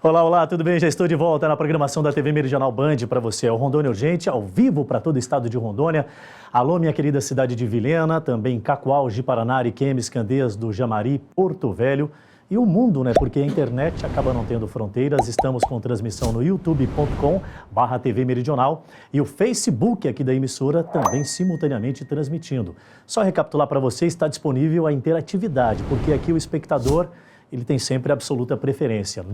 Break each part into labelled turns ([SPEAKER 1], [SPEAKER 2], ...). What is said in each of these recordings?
[SPEAKER 1] Olá, olá, tudo bem? Já estou de volta na programação da TV Meridional Band para você. É o Rondônia Urgente, ao vivo para todo o estado de Rondônia. Alô, minha querida cidade de Vilhena, também Cacoal, Ji-Paraná, Ariquemes, Candeias do Jamari, Porto Velho e o mundo, né? Porque a internet acaba não tendo fronteiras. Estamos com transmissão no youtube.com/TV Meridional e o Facebook aqui da emissora também simultaneamente transmitindo. Só recapitular para você, está disponível a interatividade, porque aqui o espectador ele tem sempre absoluta preferência.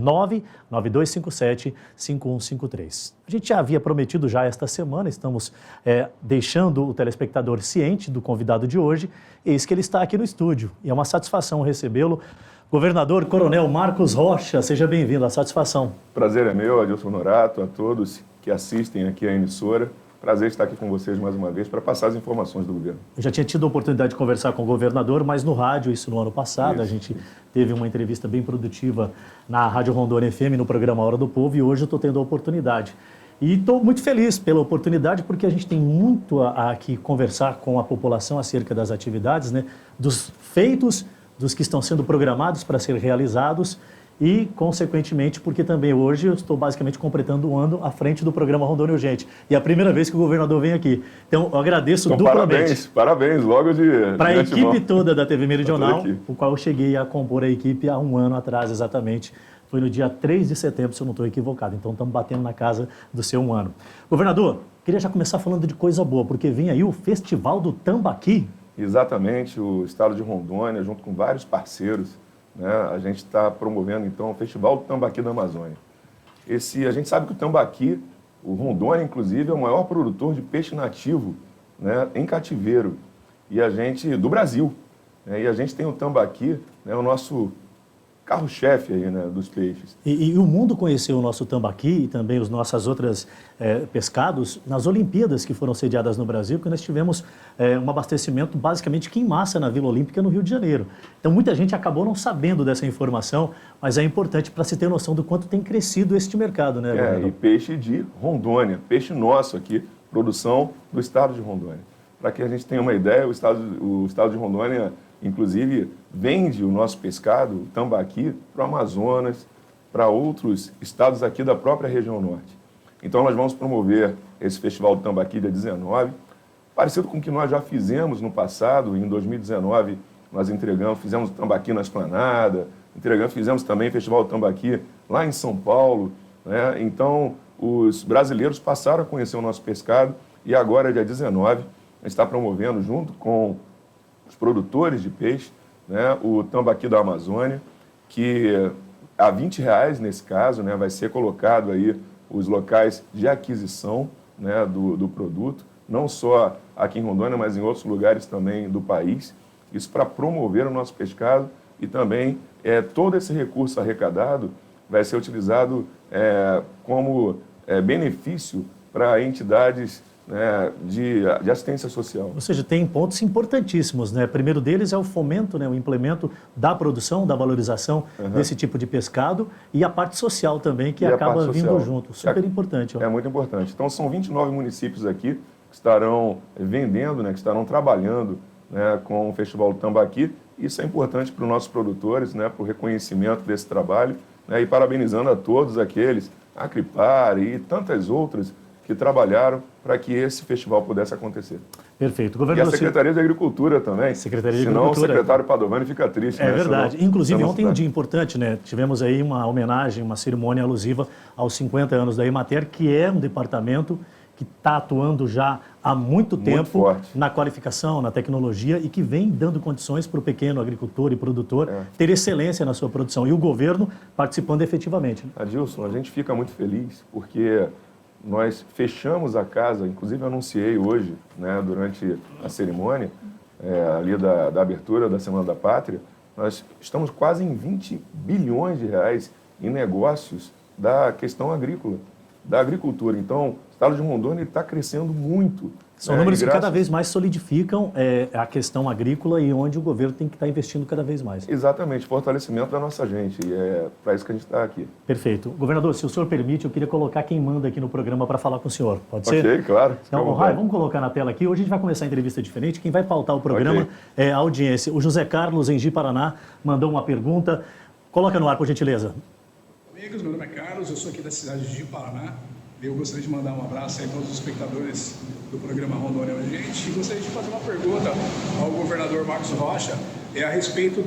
[SPEAKER 1] 99257-5153. A gente já havia prometido já esta semana, estamos deixando o telespectador ciente do convidado de hoje, eis que ele está aqui no estúdio. E é uma satisfação recebê-lo. Governador Coronel Marcos Rocha, seja bem-vindo, a satisfação.
[SPEAKER 2] Prazer é meu, Adilson Norato, a todos que assistem aqui à emissora. Prazer estar aqui com vocês mais uma vez para passar as informações do governo.
[SPEAKER 1] Eu já tinha tido a oportunidade de conversar com o governador, mas no rádio, isso no ano passado. A gente teve uma entrevista bem produtiva na Rádio Rondônia FM, no programa Hora do Povo, e hoje eu estou tendo a oportunidade. E estou muito feliz pela oportunidade, porque a gente tem muito a aqui conversar com a população acerca das atividades, né, dos feitos, dos que estão sendo programados para ser realizados, e, consequentemente, porque também hoje eu estou basicamente completando um ano à frente do programa Rondônia Urgente. E é a primeira vez que o governador vem aqui. Então, eu agradeço duplamente.
[SPEAKER 2] Parabéns, logo de
[SPEAKER 1] para a equipe toda da TV Meridional, o qual eu cheguei a compor a equipe há um ano atrás, exatamente. Foi no dia 3 de setembro, se eu não estou equivocado. Então, estamos batendo na casa do seu um ano. Governador, queria já começar falando de coisa boa, porque vem aí o Festival do Tambaqui.
[SPEAKER 2] Exatamente, o estado de Rondônia, junto com vários parceiros, né, a gente está promovendo, então, o Festival do Tambaqui da Amazônia. A gente sabe que o tambaqui, o Rondônia, inclusive, é o maior produtor de peixe nativo, né, em cativeiro do Brasil. Né, e a gente tem o tambaqui, né, o nosso carro-chefe aí, né, dos peixes.
[SPEAKER 1] E o mundo conheceu o nosso tambaqui e também os nossos outros pescados nas Olimpíadas que foram sediadas no Brasil, que nós tivemos um abastecimento basicamente aqui em massa na Vila Olímpica, no Rio de Janeiro. Então, muita gente acabou não sabendo dessa informação, mas é importante para se ter noção do quanto tem crescido este mercado, né?
[SPEAKER 2] E peixe de Rondônia, peixe nosso aqui, produção do estado de Rondônia. Para que a gente tenha uma ideia, o estado de Rondônia, inclusive, vende o nosso pescado, o tambaqui, para o Amazonas, para outros estados aqui da própria região norte. Então, nós vamos promover esse Festival do Tambaqui dia 19, parecido com o que nós já fizemos no passado. Em 2019, nós fizemos o tambaqui na Esplanada, fizemos também o Festival do Tambaqui lá em São Paulo. Né? Então, os brasileiros passaram a conhecer o nosso pescado e agora, dia 19, a gente está promovendo, junto com os produtores de peixe, né, o Tambaqui da Amazônia, que a R$20 nesse caso, né, vai ser colocado aí os locais de aquisição, né, do produto, não só aqui em Rondônia, mas em outros lugares também do país. Isso para promover o nosso pescado e também todo esse recurso arrecadado vai ser utilizado como benefício para entidades, né, de assistência social.
[SPEAKER 1] Ou seja, tem pontos importantíssimos, né? Primeiro deles é o fomento, né, o implemento da produção, da valorização desse tipo de pescado e a parte social também, que acaba vindo junto. Super importante. Ó.
[SPEAKER 2] É muito importante. Então, são 29 municípios aqui que estarão vendendo, né, que estarão trabalhando, né, com o Festival do Tambaqui. Isso é importante para os nossos produtores, né, para o reconhecimento desse trabalho, né, e parabenizando a todos aqueles, a Cripar e tantas outras que trabalharam para que esse festival pudesse acontecer.
[SPEAKER 1] Perfeito.
[SPEAKER 2] Governador, e a Secretaria de Agricultura também.
[SPEAKER 1] Secretaria de
[SPEAKER 2] Senão
[SPEAKER 1] Agricultura.
[SPEAKER 2] O secretário Padovani fica triste.
[SPEAKER 1] É verdade. Inclusive, ontem um dia importante, né? Tivemos aí uma homenagem, uma cerimônia alusiva aos 50 anos da Emater, que é um departamento que está atuando já há muito tempo na qualificação, na tecnologia e que vem dando condições para o pequeno agricultor e produtor ter excelência na sua produção. E o governo participando efetivamente. Né?
[SPEAKER 2] Adilson, a gente fica muito feliz porque nós fechamos a casa, inclusive eu anunciei hoje, né, durante a cerimônia ali da abertura da Semana da Pátria, nós estamos quase em 20 bilhões de reais em negócios da questão agrícola, da agricultura. Então, o estado de Rondônia está crescendo muito.
[SPEAKER 1] São números que cada vez mais solidificam a questão agrícola e onde o governo tem que estar investindo cada vez mais.
[SPEAKER 2] Exatamente, fortalecimento da nossa gente, e é para isso que a gente está aqui.
[SPEAKER 1] Perfeito. Governador, se o senhor permite, eu queria colocar quem manda aqui no programa para falar com o senhor. Pode ser?
[SPEAKER 2] Ok, claro.
[SPEAKER 1] Então, vamos colocar na tela aqui. Hoje a gente vai começar a entrevista diferente. Quem vai pautar o programa é a audiência. O José Carlos, em Ji-Paraná, mandou uma pergunta. Coloca no ar, por gentileza.
[SPEAKER 3] Amigos, meu nome é Carlos, eu sou aqui da cidade de Paraná. Eu gostaria de mandar um abraço aí a todos os espectadores do programa Rondônia Urgente e gostaria de fazer uma pergunta ao governador Marcos Rocha a respeito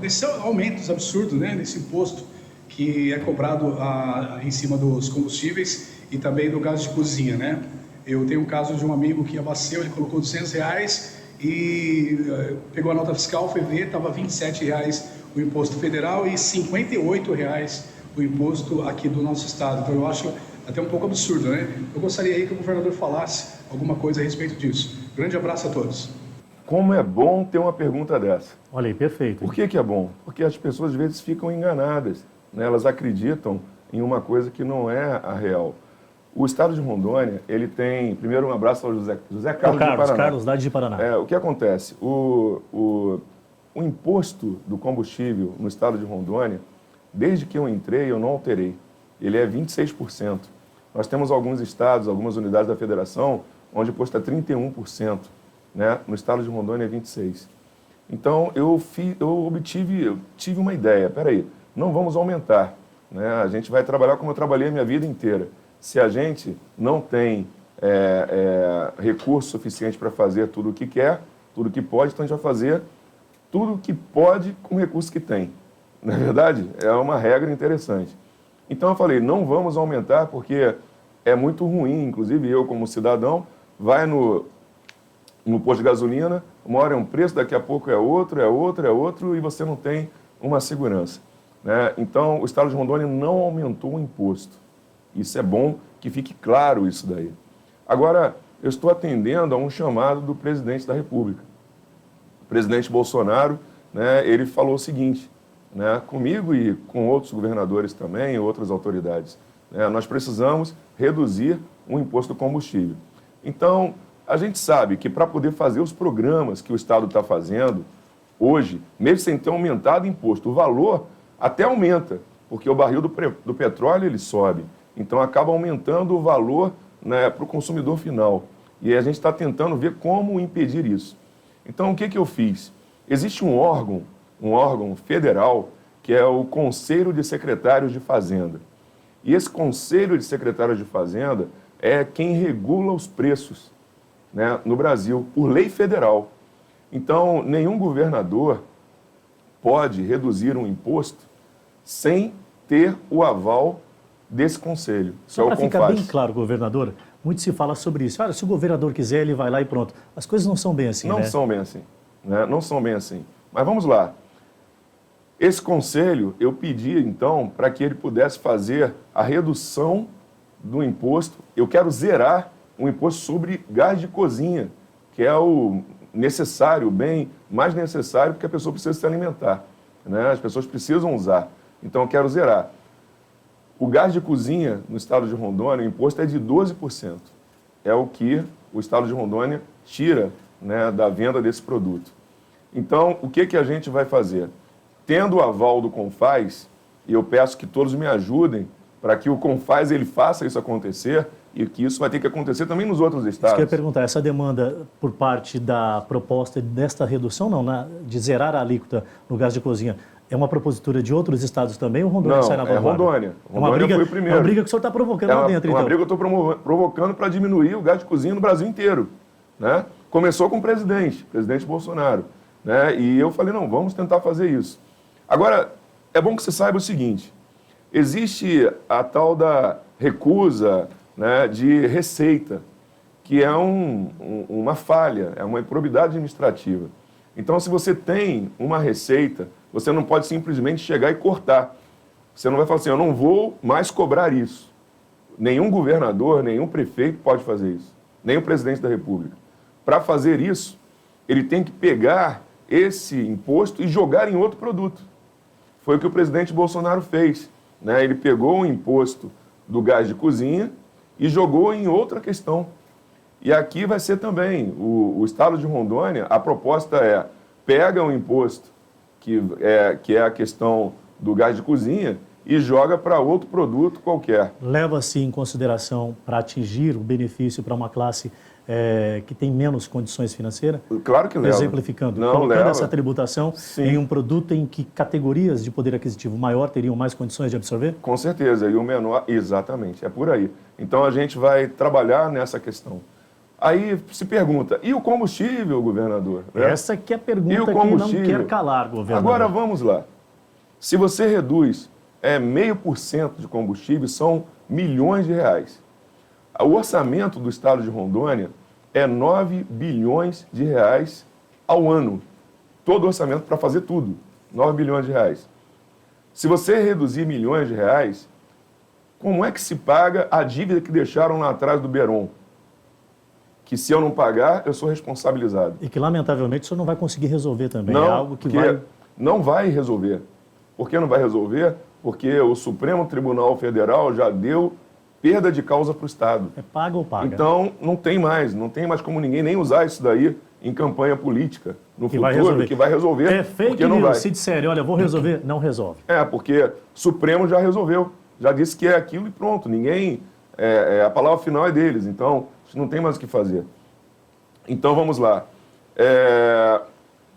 [SPEAKER 3] desses aumentos absurdos, né, nesse imposto que é cobrado em cima dos combustíveis e também do gás de cozinha, né? Eu tenho um caso de um amigo que abasteceu, ele colocou R$200 e pegou a nota fiscal, foi ver, estava R$27 o imposto federal e R$58 o imposto aqui do nosso estado. Então eu acho até um pouco absurdo, né? Eu gostaria aí que o governador falasse alguma coisa a respeito disso. Grande abraço a todos.
[SPEAKER 2] Como é bom ter uma pergunta dessa.
[SPEAKER 1] Olha aí, perfeito.
[SPEAKER 2] Por que é bom? Porque as pessoas às vezes ficam enganadas, né? Elas acreditam em uma coisa que não é a real. O estado de Rondônia, ele tem... Primeiro, um abraço ao José Carlos de Paraná.
[SPEAKER 1] Carlos, da de Paraná.
[SPEAKER 2] O que acontece? O imposto do combustível no estado de Rondônia, desde que eu entrei, eu não alterei. Ele é 26%. Nós temos alguns estados, algumas unidades da federação, onde o imposto é 31%. Né? No estado de Rondônia é 26%. Então, eu tive uma ideia. Peraí, não vamos aumentar. Né? A gente vai trabalhar como eu trabalhei a minha vida inteira. Se a gente não tem recurso suficiente para fazer tudo o que quer, tudo o que pode, então a gente vai fazer tudo o que pode com o recurso que tem. Na verdade, é uma regra interessante. Então eu falei, não vamos aumentar porque é muito ruim, inclusive eu como cidadão, vai no posto de gasolina, uma hora é um preço, daqui a pouco é outro, e você não tem uma segurança. Né? Então o estado de Rondônia não aumentou o imposto. Isso é bom que fique claro isso daí. Agora, eu estou atendendo a um chamado do presidente da República. O presidente Bolsonaro, né, ele falou o seguinte, né, comigo e com outros governadores também, outras autoridades, né, nós precisamos reduzir o imposto do combustível. Então, a gente sabe que para poder fazer os programas que o Estado está fazendo, hoje, mesmo sem ter aumentado o imposto, o valor até aumenta, porque o barril do petróleo ele sobe. Então, acaba aumentando o valor, né, para o consumidor final. E a gente está tentando ver como impedir isso. Então, o que eu fiz? Existe um órgão federal, que é o Conselho de Secretários de Fazenda. E esse Conselho de Secretários de Fazenda é quem regula os preços, né, no Brasil, por lei federal. Então, nenhum governador pode reduzir um imposto sem ter o aval desse conselho.
[SPEAKER 1] Só para ficar bem claro, governador, muito se fala sobre isso. Olha, se o governador quiser, ele vai lá e pronto. As coisas não são bem assim,
[SPEAKER 2] né? Não são bem assim. Né? Não são bem assim. Mas vamos lá. Esse conselho, eu pedi, então, para que ele pudesse fazer a redução do imposto. Eu quero zerar o imposto sobre gás de cozinha, que é o necessário, o bem mais necessário, porque a pessoa precisa se alimentar. Né? As pessoas precisam usar. Então, eu quero zerar. O gás de cozinha no estado de Rondônia, o imposto é de 12%. É o que o estado de Rondônia tira, né, da venda desse produto. Então, o que a gente vai fazer? Tendo o aval do CONFAZ, e eu peço que todos me ajudem para que o CONFAZ ele faça isso acontecer e que isso vai ter que acontecer também nos outros estados.
[SPEAKER 1] Isso que eu ia perguntar, essa demanda por parte da proposta desta redução, não, né, de zerar a alíquota no gás de cozinha, é uma propositura de outros estados também ou Rondônia sai na vanguarda?
[SPEAKER 2] Não, é Rondônia. Rondônia foi o primeiro.
[SPEAKER 1] É uma briga que o senhor está provocando lá dentro, então.
[SPEAKER 2] É uma briga que eu estou provocando para diminuir o gás de cozinha no Brasil inteiro. Né? Começou com o presidente Bolsonaro. Né? E eu falei, não, vamos tentar fazer isso. Agora, é bom que você saiba o seguinte, existe a tal da recusa, né, de receita, que é uma falha, é uma improbidade administrativa. Então, se você tem uma receita, você não pode simplesmente chegar e cortar. Você não vai falar assim, eu não vou mais cobrar isso. Nenhum governador, nenhum prefeito pode fazer isso. Nem o presidente da República. Para fazer isso, ele tem que pegar esse imposto e jogar em outro produto. Foi o que o presidente Bolsonaro fez. Né? Ele pegou o imposto do gás de cozinha e jogou em outra questão. E aqui vai ser também, o estado de Rondônia, a proposta é, pega o imposto, que é a questão do gás de cozinha, e joga para outro produto qualquer.
[SPEAKER 1] Leva-se em consideração, para atingir o benefício para uma classe que tem menos condições financeiras?
[SPEAKER 2] Claro que leva.
[SPEAKER 1] Exemplificando,
[SPEAKER 2] Não,
[SPEAKER 1] colocando
[SPEAKER 2] leva.
[SPEAKER 1] essa tributação
[SPEAKER 2] Sim.
[SPEAKER 1] em um produto em que categorias de poder aquisitivo maior teriam mais condições de absorver?
[SPEAKER 2] Com certeza, e o menor, exatamente, é por aí. Então a gente vai trabalhar nessa questão. Aí se pergunta, e o combustível, governador? Né?
[SPEAKER 1] Essa que é a
[SPEAKER 2] E
[SPEAKER 1] pergunta
[SPEAKER 2] o
[SPEAKER 1] que não
[SPEAKER 2] combustível?
[SPEAKER 1] quer calar, governador.
[SPEAKER 2] Agora vamos lá. Se você reduz 0,5% de combustível, são milhões de reais. O orçamento do estado de Rondônia é 9 bilhões de reais ao ano. Todo o orçamento para fazer tudo, 9 bilhões de reais. Se você reduzir milhões de reais, como é que se paga a dívida que deixaram lá atrás do Beron? Que se eu não pagar, eu sou responsabilizado.
[SPEAKER 1] E que, lamentavelmente, o senhor não vai conseguir resolver também.
[SPEAKER 2] Não,
[SPEAKER 1] É algo que
[SPEAKER 2] porque
[SPEAKER 1] vai...
[SPEAKER 2] não vai resolver. Por que não vai resolver? Porque o Supremo Tribunal Federal já deu perda de causa para o Estado.
[SPEAKER 1] É paga ou paga?
[SPEAKER 2] Então, não tem mais como ninguém nem usar isso daí em campanha política no
[SPEAKER 1] Que vai
[SPEAKER 2] futuro,
[SPEAKER 1] resolver.
[SPEAKER 2] que vai resolver,
[SPEAKER 1] É fake
[SPEAKER 2] porque não
[SPEAKER 1] news.
[SPEAKER 2] vai.
[SPEAKER 1] Se disserem, olha, vou resolver, não resolve.
[SPEAKER 2] Porque o Supremo já resolveu, já disse que é aquilo e pronto, ninguém, a palavra final é deles, então não tem mais o que fazer. Então, vamos lá.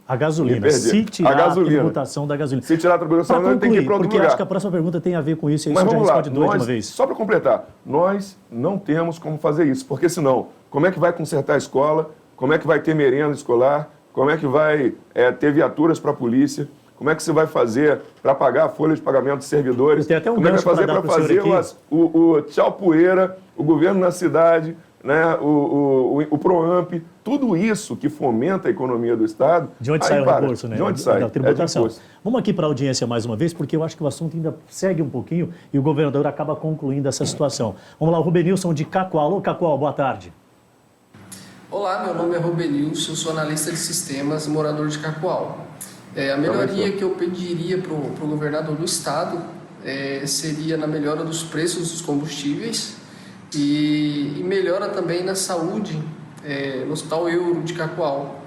[SPEAKER 1] A gasolina,
[SPEAKER 2] Me perdi.
[SPEAKER 1] se tirar
[SPEAKER 2] A gasolina.
[SPEAKER 1] tributação da gasolina.
[SPEAKER 2] Se tirar a tributação,
[SPEAKER 1] Pra
[SPEAKER 2] não tem que ir
[SPEAKER 1] concluir,
[SPEAKER 2] para outro
[SPEAKER 1] porque
[SPEAKER 2] lugar.
[SPEAKER 1] acho que a próxima pergunta tem a ver com isso, e aí
[SPEAKER 2] Mas
[SPEAKER 1] você já
[SPEAKER 2] vamos lá,
[SPEAKER 1] responde dois de uma vez.
[SPEAKER 2] só para completar, nós não temos como fazer isso, porque senão, como é que vai consertar a escola, como é que vai ter merenda escolar, como é que vai ter viaturas para a polícia, como é que você vai fazer para pagar a folha de pagamento de servidores,
[SPEAKER 1] Tem até um
[SPEAKER 2] como é que
[SPEAKER 1] gancho
[SPEAKER 2] vai fazer
[SPEAKER 1] pra dar
[SPEAKER 2] para
[SPEAKER 1] pro
[SPEAKER 2] fazer
[SPEAKER 1] senhor aqui.
[SPEAKER 2] o tchau poeira, o governo na cidade, né, o PROAMP, tudo isso que fomenta a economia do Estado.
[SPEAKER 1] De onde
[SPEAKER 2] aí
[SPEAKER 1] sai o
[SPEAKER 2] para.
[SPEAKER 1] recurso, né?
[SPEAKER 2] De onde sai?
[SPEAKER 1] Da tributação.
[SPEAKER 2] É de imposto.
[SPEAKER 1] Vamos aqui para a audiência mais uma vez, porque eu acho que o assunto ainda segue um pouquinho e o governador acaba concluindo essa situação. Vamos lá, o Rubenilson de Cacoal. Alô, Cacoal, boa tarde.
[SPEAKER 4] Olá, meu nome é Rubenilson, eu sou analista de sistemas, morador de Cacoal. A melhoria que eu pediria para o governador do estado seria na melhora dos preços dos combustíveis e melhora também na saúde no Hospital Euro de Cacoal.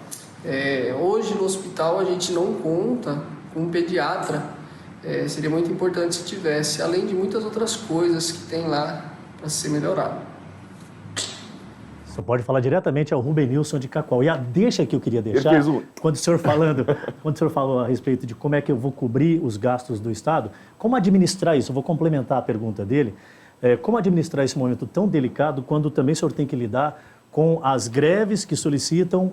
[SPEAKER 4] Hoje no hospital a gente não conta com um pediatra, seria muito importante se tivesse, além de muitas outras coisas que tem lá para ser melhorado.
[SPEAKER 1] Você pode falar diretamente ao Rubenilson de Cacoal. E a deixa que eu queria deixar, quando o senhor falou a respeito de como é que eu vou cobrir os gastos do Estado, como administrar isso? Eu vou complementar a pergunta dele. Como administrar esse momento tão delicado quando também o senhor tem que lidar com as greves que solicitam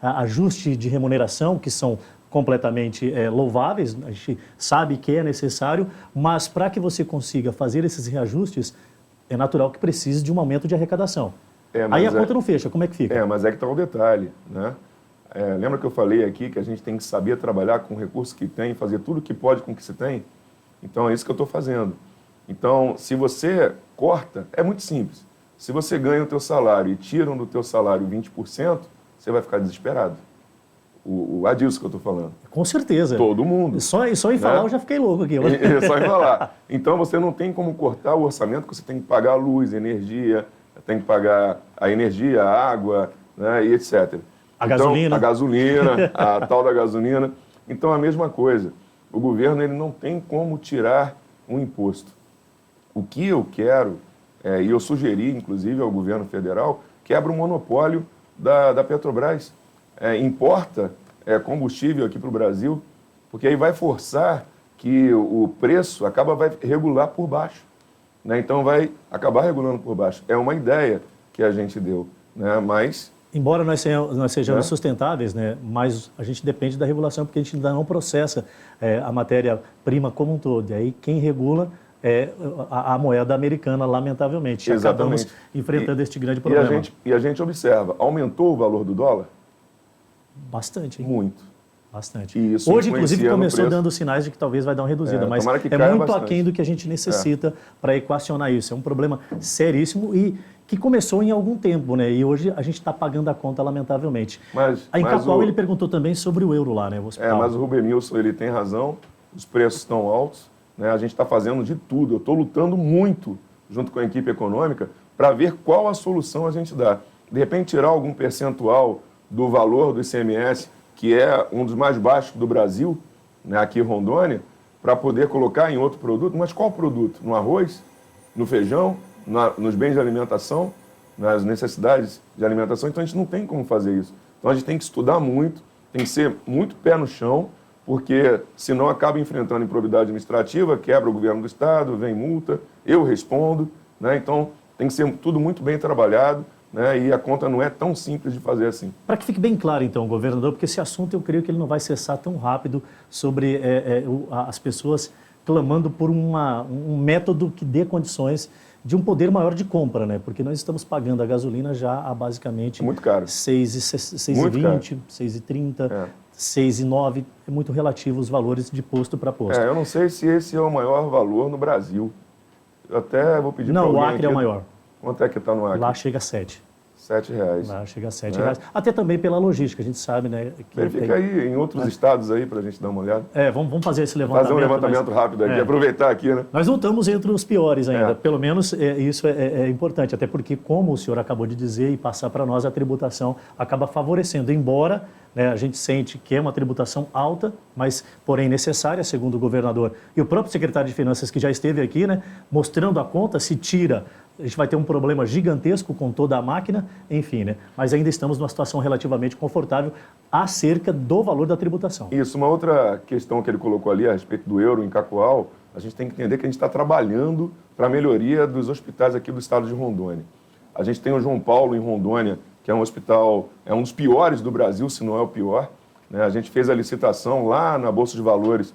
[SPEAKER 1] ajuste de remuneração, que são completamente louváveis, a gente sabe que é necessário, mas para que você consiga fazer esses reajustes, é natural que precise de um aumento de arrecadação. Aí a conta não fecha, como é que fica?
[SPEAKER 2] Mas é que está o detalhe, né? Lembra que eu falei aqui que a gente tem que saber trabalhar com o recurso que tem, fazer tudo o que pode com o que se tem? Então é isso que eu estou fazendo. Então, se você corta, é muito simples. Se você ganha o teu salário e tiram do teu salário 20%, você vai ficar desesperado. O Adilson que eu estou falando.
[SPEAKER 1] Com certeza.
[SPEAKER 2] Todo mundo.
[SPEAKER 1] Só em falar eu já fiquei louco aqui.
[SPEAKER 2] Só em falar. Então você não tem como cortar o orçamento, porque você tem que pagar a luz, a energia, tem que pagar a energia, a água, né, e etc.
[SPEAKER 1] A gasolina.
[SPEAKER 2] A gasolina, a tal da gasolina. Então a mesma coisa. O governo ele não tem como tirar um imposto. O que eu quero, e eu sugeri inclusive ao governo federal, quebra o monopólio da Petrobras. Importa combustível aqui para o Brasil, porque aí vai forçar que o preço vai regular por baixo. Né? Então vai acabar regulando por baixo. É uma ideia que a gente deu, né? Mas...
[SPEAKER 1] Embora nós sejamos sustentáveis, né? Mas a gente depende da regulação, porque a gente ainda não processa a matéria-prima como um todo. E aí quem regula é a moeda americana, lamentavelmente.
[SPEAKER 2] Exatamente.
[SPEAKER 1] Acabamos enfrentando este grande problema.
[SPEAKER 2] E a gente observa, aumentou o valor do dólar?
[SPEAKER 1] Bastante, hein?
[SPEAKER 2] Muito.
[SPEAKER 1] Bastante.
[SPEAKER 2] E isso
[SPEAKER 1] hoje, inclusive, começou
[SPEAKER 2] no
[SPEAKER 1] dando sinais de que talvez vai dar uma reduzida, mas
[SPEAKER 2] tomara que
[SPEAKER 1] é
[SPEAKER 2] caia
[SPEAKER 1] muito
[SPEAKER 2] bastante.
[SPEAKER 1] aquém do que a gente necessita para equacionar isso. É um problema seríssimo e que começou em algum tempo, né? E hoje a gente está pagando a conta, lamentavelmente. Em Cacoal ele perguntou também sobre o euro lá, né? O hospital.
[SPEAKER 2] Mas o Rubenilson, ele tem razão, os preços estão altos, né? A gente está fazendo de tudo. Eu estou lutando muito, junto com a equipe econômica, para ver qual a solução a gente dá. De repente, tirar algum percentual do valor do ICMS, que é um dos mais baixos do Brasil, né, aqui em Rondônia, para poder colocar em outro produto. Mas qual produto? No arroz? No feijão? Nos bens de alimentação? nas necessidades de alimentação, então a gente não tem como fazer isso. Então a gente tem que estudar muito, tem que ser muito pé no chão, porque senão acaba enfrentando improbidade administrativa, quebra o governo do Estado, vem multa, eu respondo, né? Então tem que ser tudo muito bem trabalhado, né? E a conta não é tão simples de fazer assim.
[SPEAKER 1] Para que fique bem claro, então, governador, porque esse assunto eu creio que ele não vai cessar tão rápido sobre as pessoas clamando por um método que dê condições de um poder maior de compra, né? Porque nós estamos pagando a gasolina já a basicamente
[SPEAKER 2] muito caro.
[SPEAKER 1] 6,20, 6,30, 6,9. É muito relativo os valores de posto para posto.
[SPEAKER 2] Eu não sei se esse é o maior valor no Brasil. Eu até vou pedir para alguém.
[SPEAKER 1] Não, o Acre
[SPEAKER 2] aqui,
[SPEAKER 1] é o maior.
[SPEAKER 2] Quanto é que está no Acre?
[SPEAKER 1] Lá chega a 7.
[SPEAKER 2] R$7.
[SPEAKER 1] Lá chega a R$7. Até também pela logística, a gente sabe, né? Que
[SPEAKER 2] verifica aí em outros estados aí para a gente dar uma olhada.
[SPEAKER 1] Vamos fazer esse levantamento.
[SPEAKER 2] Fazer um levantamento rápido aqui, aproveitar aqui, né?
[SPEAKER 1] Nós não estamos entre os piores ainda, pelo menos isso é importante, até porque, como o senhor acabou de dizer e passar para nós, a tributação acaba favorecendo, embora a gente sente que é uma tributação alta, mas, porém, necessária, segundo o governador e o próprio secretário de Finanças, que já esteve aqui, né, mostrando a conta, se tira, a gente vai ter um problema gigantesco com toda a máquina, enfim, né? Mas ainda estamos numa situação relativamente confortável acerca do valor da tributação.
[SPEAKER 2] Isso, uma outra questão que ele colocou ali a respeito do euro em Cacoal, a gente tem que entender que a gente está trabalhando para a melhoria dos hospitais aqui do estado de Rondônia. A gente tem o João Paulo em Rondônia, que é um hospital, é um dos piores do Brasil, se não é o pior, né? A gente fez a licitação lá na Bolsa de Valores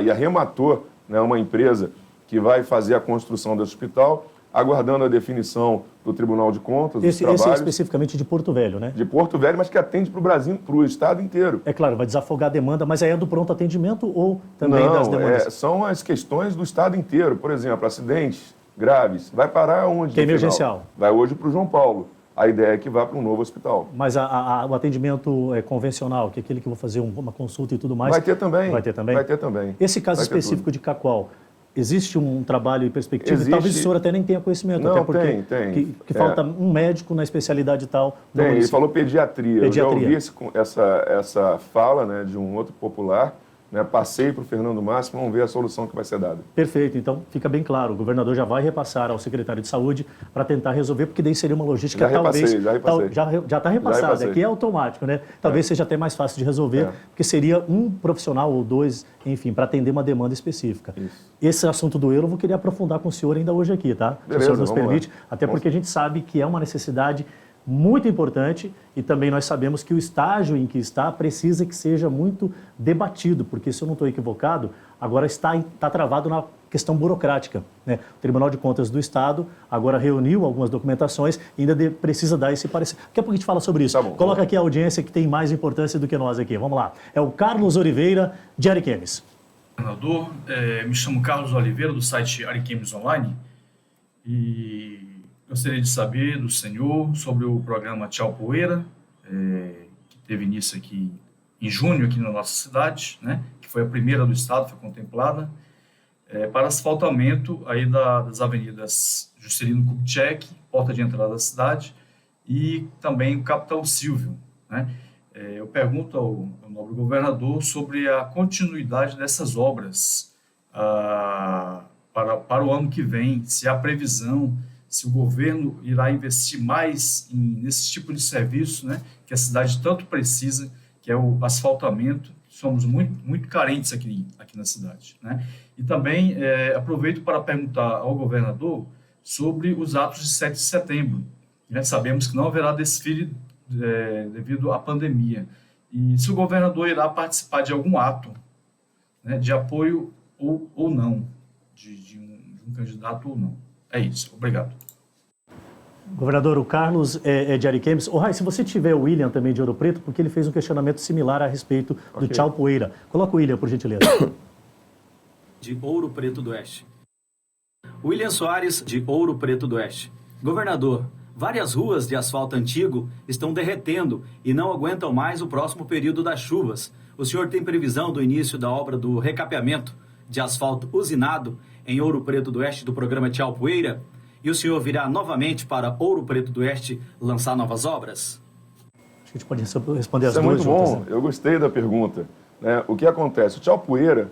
[SPEAKER 2] e arrematou, né, uma empresa que vai fazer a construção desse hospital, aguardando a definição do Tribunal de Contas,
[SPEAKER 1] esse é especificamente de Porto Velho, né?
[SPEAKER 2] De Porto Velho, mas que atende para o Brasil, para o estado inteiro.
[SPEAKER 1] É claro, vai desafogar a demanda, mas aí é do pronto atendimento ou também das demandas?
[SPEAKER 2] São as questões do estado inteiro. Por exemplo, acidentes graves. Vai parar onde?
[SPEAKER 1] Que é emergencial.
[SPEAKER 2] Vai hoje para o João Paulo. A ideia é que vá para um novo hospital.
[SPEAKER 1] Mas o atendimento convencional, que é aquele que eu vou fazer uma consulta e tudo mais...
[SPEAKER 2] Vai ter também.
[SPEAKER 1] Vai ter também?
[SPEAKER 2] Vai ter também.
[SPEAKER 1] Esse caso específico de Cacoal, existe um trabalho e perspectiva?
[SPEAKER 2] Existe...
[SPEAKER 1] Talvez o senhor até nem tenha conhecimento.
[SPEAKER 2] Não,
[SPEAKER 1] até porque
[SPEAKER 2] tem.
[SPEAKER 1] Que falta um médico na especialidade tal.
[SPEAKER 2] Tem, ele falou pediatria. Eu já ouvi
[SPEAKER 1] Pediatria.
[SPEAKER 2] essa fala, né, de um outro popular. Né, passei para o Fernando Máximo, vamos ver a solução que vai ser dada.
[SPEAKER 1] Perfeito, então fica bem claro, o governador já vai repassar ao secretário de Saúde para tentar resolver, porque daí seria uma logística
[SPEAKER 2] já
[SPEAKER 1] está repassada, aqui é automático, né? Talvez seja até mais fácil de resolver, porque seria um profissional ou dois, enfim, para atender uma demanda específica.
[SPEAKER 2] Isso.
[SPEAKER 1] Esse assunto do euro eu vou querer aprofundar com o senhor ainda hoje aqui, tá?
[SPEAKER 2] Beleza,
[SPEAKER 1] se o senhor nos permite,
[SPEAKER 2] lá.
[SPEAKER 1] até porque a gente sabe que é uma necessidade muito importante e também nós sabemos que o estágio em que está precisa que seja muito debatido, porque se eu não estou equivocado, agora está travado na questão burocrática, né? O Tribunal de Contas do Estado agora reuniu algumas documentações e ainda precisa dar esse parecer. Daqui a pouco a gente fala sobre isso.
[SPEAKER 2] Tá bom,
[SPEAKER 1] Coloca aqui a audiência que tem mais importância do que nós aqui. Vamos lá. É o Carlos Oliveira, de Ariquemes.
[SPEAKER 5] Governador, me chamo Carlos Oliveira, do site Ariquemes Online, e gostaria de saber do senhor sobre o programa Tchau Poeira, que teve início aqui em junho, aqui na nossa cidade, né, que foi a primeira do estado, foi contemplada, para asfaltamento aí das avenidas Juscelino Kubitschek, porta de entrada da cidade, e também o Capitão Silvio, né. Eu pergunto ao nobre governador sobre a continuidade dessas obras para o ano que vem, se há previsão, se o governo irá investir mais nesse tipo de serviço, né, que a cidade tanto precisa, que é o asfaltamento. Somos muito carentes aqui na cidade, né? E também aproveito para perguntar ao governador sobre os atos de 7 de setembro. Né? Sabemos que não haverá desfile devido à pandemia. E se o governador irá participar de algum ato, né, de apoio ou não, de um candidato ou não. É isso. Obrigado.
[SPEAKER 1] Governador, o Carlos é de Ariquemes. Rai, se você tiver o William também de Ouro Preto, porque ele fez um questionamento similar a respeito do Tchau Poeira. Coloca o William, por gentileza.
[SPEAKER 6] De Ouro Preto do Oeste. William Soares, de Ouro Preto do Oeste. Governador, várias ruas de asfalto antigo estão derretendo e não aguentam mais o próximo período das chuvas. O senhor tem previsão do início da obra do recapeamento de asfalto usinado em Ouro Preto do Oeste do programa Tchau Poeira? E o senhor virá novamente para Ouro Preto do Oeste lançar novas obras?
[SPEAKER 1] Acho que a gente pode responder as
[SPEAKER 2] duas.
[SPEAKER 1] Isso é muito bom,
[SPEAKER 2] né? Eu gostei da pergunta. Né? O que acontece? O Tchau Poeira,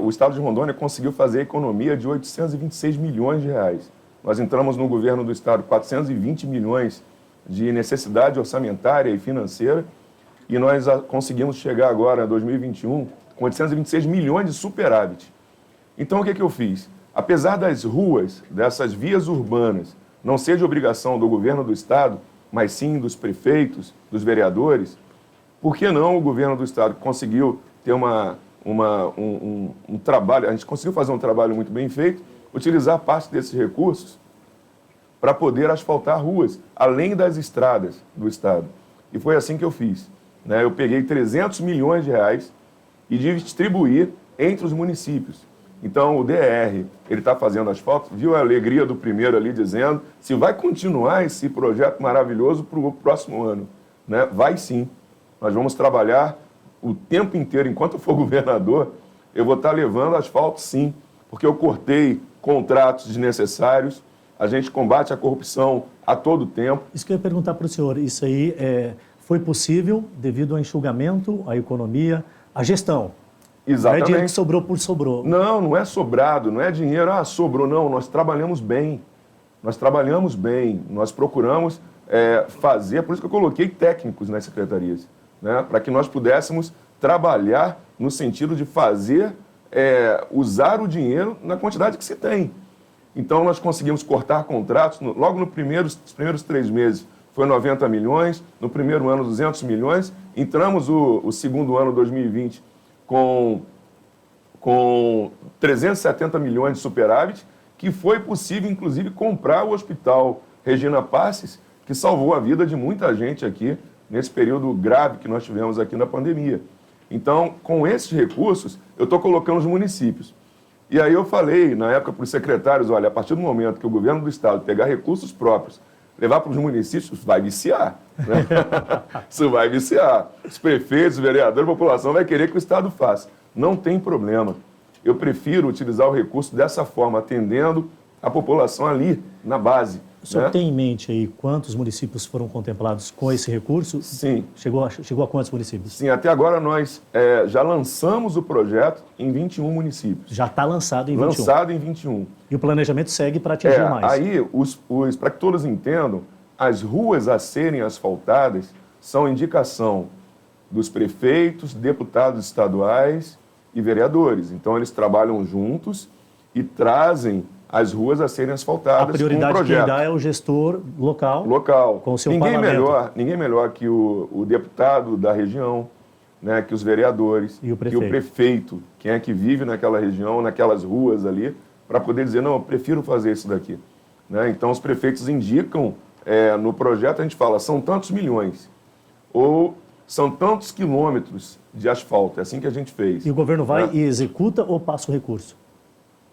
[SPEAKER 2] o estado de Rondônia conseguiu fazer a economia de 826 milhões de reais. Nós entramos no governo do estado 420 milhões de necessidade orçamentária e financeira e nós conseguimos chegar agora, em 2021, com 826 milhões de superávit. Então, o que eu fiz? Apesar das ruas, dessas vias urbanas, não ser de obrigação do governo do estado, mas sim dos prefeitos, dos vereadores, por que não o governo do estado conseguiu ter um trabalho, a gente conseguiu fazer um trabalho muito bem feito, utilizar parte desses recursos para poder asfaltar ruas, além das estradas do estado. E foi assim que eu fiz. Né? Eu peguei 300 milhões de reais e distribuí entre os municípios. Então, o DR, ele está fazendo asfalto, viu a alegria do primeiro ali dizendo se vai continuar esse projeto maravilhoso para o próximo ano. Né? Vai sim. Nós vamos trabalhar o tempo inteiro, enquanto eu for governador, eu vou estar levando asfalto sim, porque eu cortei contratos desnecessários, a gente combate a corrupção a todo tempo.
[SPEAKER 1] Isso que eu ia perguntar para o senhor, isso aí foi possível devido ao enxugamento, à economia, à gestão?
[SPEAKER 2] Exatamente.
[SPEAKER 1] Não é dinheiro que sobrou por sobrou.
[SPEAKER 2] Não, não é sobrado, não é dinheiro, sobrou, não. Nós trabalhamos bem. Nós trabalhamos bem. Nós procuramos fazer, por isso que eu coloquei técnicos nas secretarias, né, para que nós pudéssemos trabalhar no sentido de fazer, usar o dinheiro na quantidade que se tem. Então, nós conseguimos cortar contratos, logo nos primeiros 3 meses foi 90 milhões, no primeiro ano 200 milhões, entramos o segundo ano, 2020, com 370 milhões de superávit, que foi possível, inclusive, comprar o Hospital Regina Passes, que salvou a vida de muita gente aqui, nesse período grave que nós tivemos aqui na pandemia. Então, com esses recursos, eu estou colocando os municípios. E aí eu falei, na época, para os secretários, olha, a partir do momento que o governo do estado pegar recursos próprios, levar para os municípios, vai viciar. Né? Isso vai viciar. Os prefeitos, os vereadores, a população vai querer que o estado faça. Não tem problema. Eu prefiro utilizar o recurso dessa forma, atendendo a população ali, na base.
[SPEAKER 1] O senhor tem em mente aí quantos municípios foram contemplados com esse recurso?
[SPEAKER 2] Sim.
[SPEAKER 1] Chegou a quantos municípios?
[SPEAKER 2] Sim, até agora nós já lançamos o projeto em 21 municípios.
[SPEAKER 1] Já está lançado em 21.
[SPEAKER 2] Lançado em 21.
[SPEAKER 1] E o planejamento segue para atingir mais.
[SPEAKER 2] Aí, para que todos entendam, as ruas a serem asfaltadas são indicação dos prefeitos, deputados estaduais e vereadores. Então, eles trabalham juntos e trazem as ruas a serem asfaltadas.
[SPEAKER 1] A prioridade
[SPEAKER 2] com um projeto.
[SPEAKER 1] quem dá é o gestor local.
[SPEAKER 2] Com
[SPEAKER 1] o seu
[SPEAKER 2] ninguém
[SPEAKER 1] parlamento.
[SPEAKER 2] Ninguém melhor que o deputado da região, né, que os vereadores,
[SPEAKER 1] e o
[SPEAKER 2] que o prefeito, quem é que vive naquela região, naquelas ruas ali, para poder dizer, não, eu prefiro fazer isso daqui. Né? Então, os prefeitos indicam, no projeto a gente fala, são tantos milhões, ou são tantos quilômetros de asfalto, é assim que a gente fez.
[SPEAKER 1] E o governo vai
[SPEAKER 2] né?
[SPEAKER 1] e executa ou passa o recurso?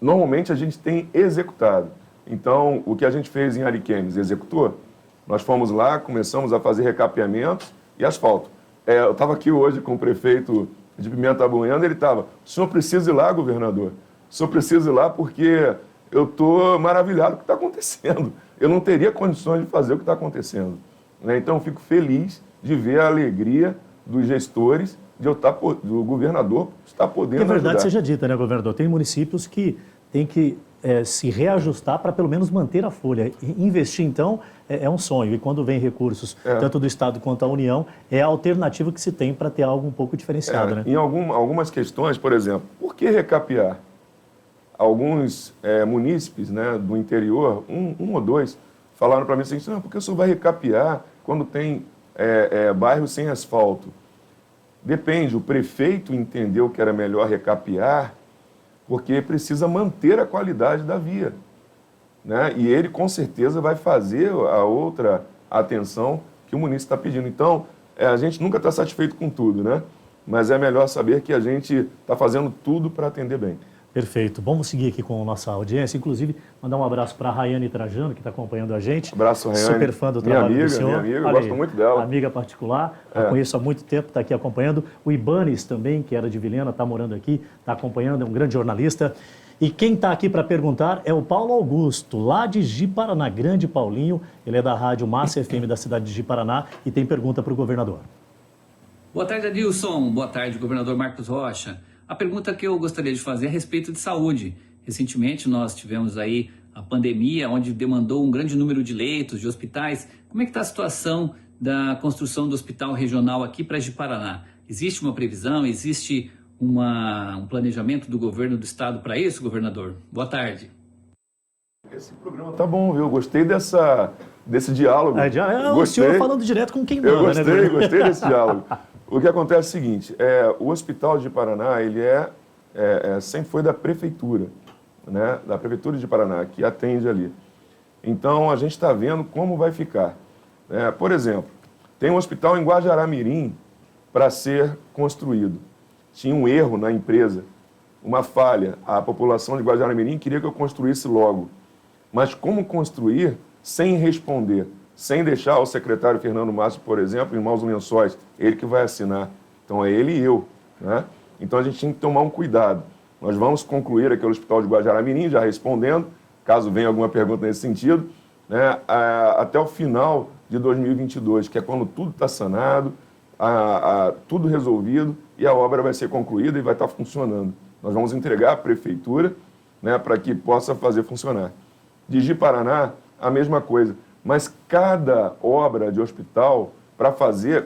[SPEAKER 2] Normalmente a gente tem executado. Então, o que a gente fez em Ariquemes, executou. Nós fomos lá, começamos a fazer recapeamentos e asfalto. Eu estava aqui hoje com o prefeito de Pimenta Bueno, ele estava, o senhor precisa ir lá, governador, o senhor precisa ir lá porque eu estou maravilhado com o que está acontecendo. Eu não teria condições de fazer o que está acontecendo. Né? Então, eu fico feliz de ver a alegria dos gestores, do governador estar podendo ajudar.
[SPEAKER 1] Que a verdade seja dita, né, governador? Tem municípios que têm que se reajustar para pelo menos manter a folha. Investir, então, é um sonho. E quando vem recursos, tanto do Estado quanto da União, é a alternativa que se tem para ter algo um pouco diferenciado. Né?
[SPEAKER 2] Em algumas questões, por exemplo, por que recapear? Alguns munícipes, né, do interior, um ou dois, falaram para mim assim, não, porque o senhor vai recapear quando tem bairros sem asfalto? Depende, o prefeito entendeu que era melhor recapear porque precisa manter a qualidade da via. Né? E ele, com certeza, vai fazer a outra atenção que o município está pedindo. Então, a gente nunca está satisfeito com tudo, né? Mas é melhor saber que a gente está fazendo tudo para atender bem.
[SPEAKER 1] Perfeito. Vamos seguir aqui com a nossa audiência. Inclusive, mandar um abraço para a Rayane Trajano, que está acompanhando a gente.
[SPEAKER 2] Abraço, Rayane.
[SPEAKER 1] Super fã do trabalho do senhor.
[SPEAKER 2] Minha amiga, gosto muito dela.
[SPEAKER 1] Amiga particular, eu conheço há muito tempo, está aqui acompanhando. O Ibanes também, que era de Vilhena, está morando aqui, está acompanhando, é um grande jornalista. E quem está aqui para perguntar é o Paulo Augusto, lá de Ji-Paraná, grande Paulinho. Ele é da Rádio Massa FM da cidade de Ji-Paraná e tem pergunta para o governador.
[SPEAKER 7] Boa tarde, Adilson. Boa tarde, governador Marcos Rocha. A pergunta que eu gostaria de fazer é a respeito de saúde. Recentemente nós tivemos aí a pandemia, onde demandou um grande número de leitos, de hospitais. Como é que está a situação da construção do hospital regional aqui para Ji-Paraná? Existe uma previsão, existe um planejamento do governo do estado para isso, governador? Boa tarde.
[SPEAKER 2] Esse programa tá bom, viu? Gostei desse diálogo.
[SPEAKER 1] O senhor falando direto com quem manda,
[SPEAKER 2] Eu gostei desse diálogo. O que acontece é o seguinte, o Hospital de Paraná, ele sempre foi da prefeitura, né? Da prefeitura de Paraná, que atende ali. Então, a gente está vendo como vai ficar. Por exemplo, tem um hospital em Guajará-Mirim para ser construído. Tinha um erro na empresa, uma falha. A população de Guajará-Mirim queria que eu construísse logo. Mas como construir sem responder, sem deixar o secretário Fernando Márcio, por exemplo, em maus lençóis, ele que vai assinar. Então é ele e eu, né? Então a gente tem que tomar um cuidado. Nós vamos concluir aqui o Hospital de Guajará-Mirim, já respondendo, caso venha alguma pergunta nesse sentido, né? Até o final de 2022, que é quando tudo está sanado, tudo resolvido e a obra vai ser concluída e vai estar funcionando. Nós vamos entregar à prefeitura, né, para que possa fazer funcionar. De Ji-Paraná, a mesma coisa. Mas cada obra de hospital, para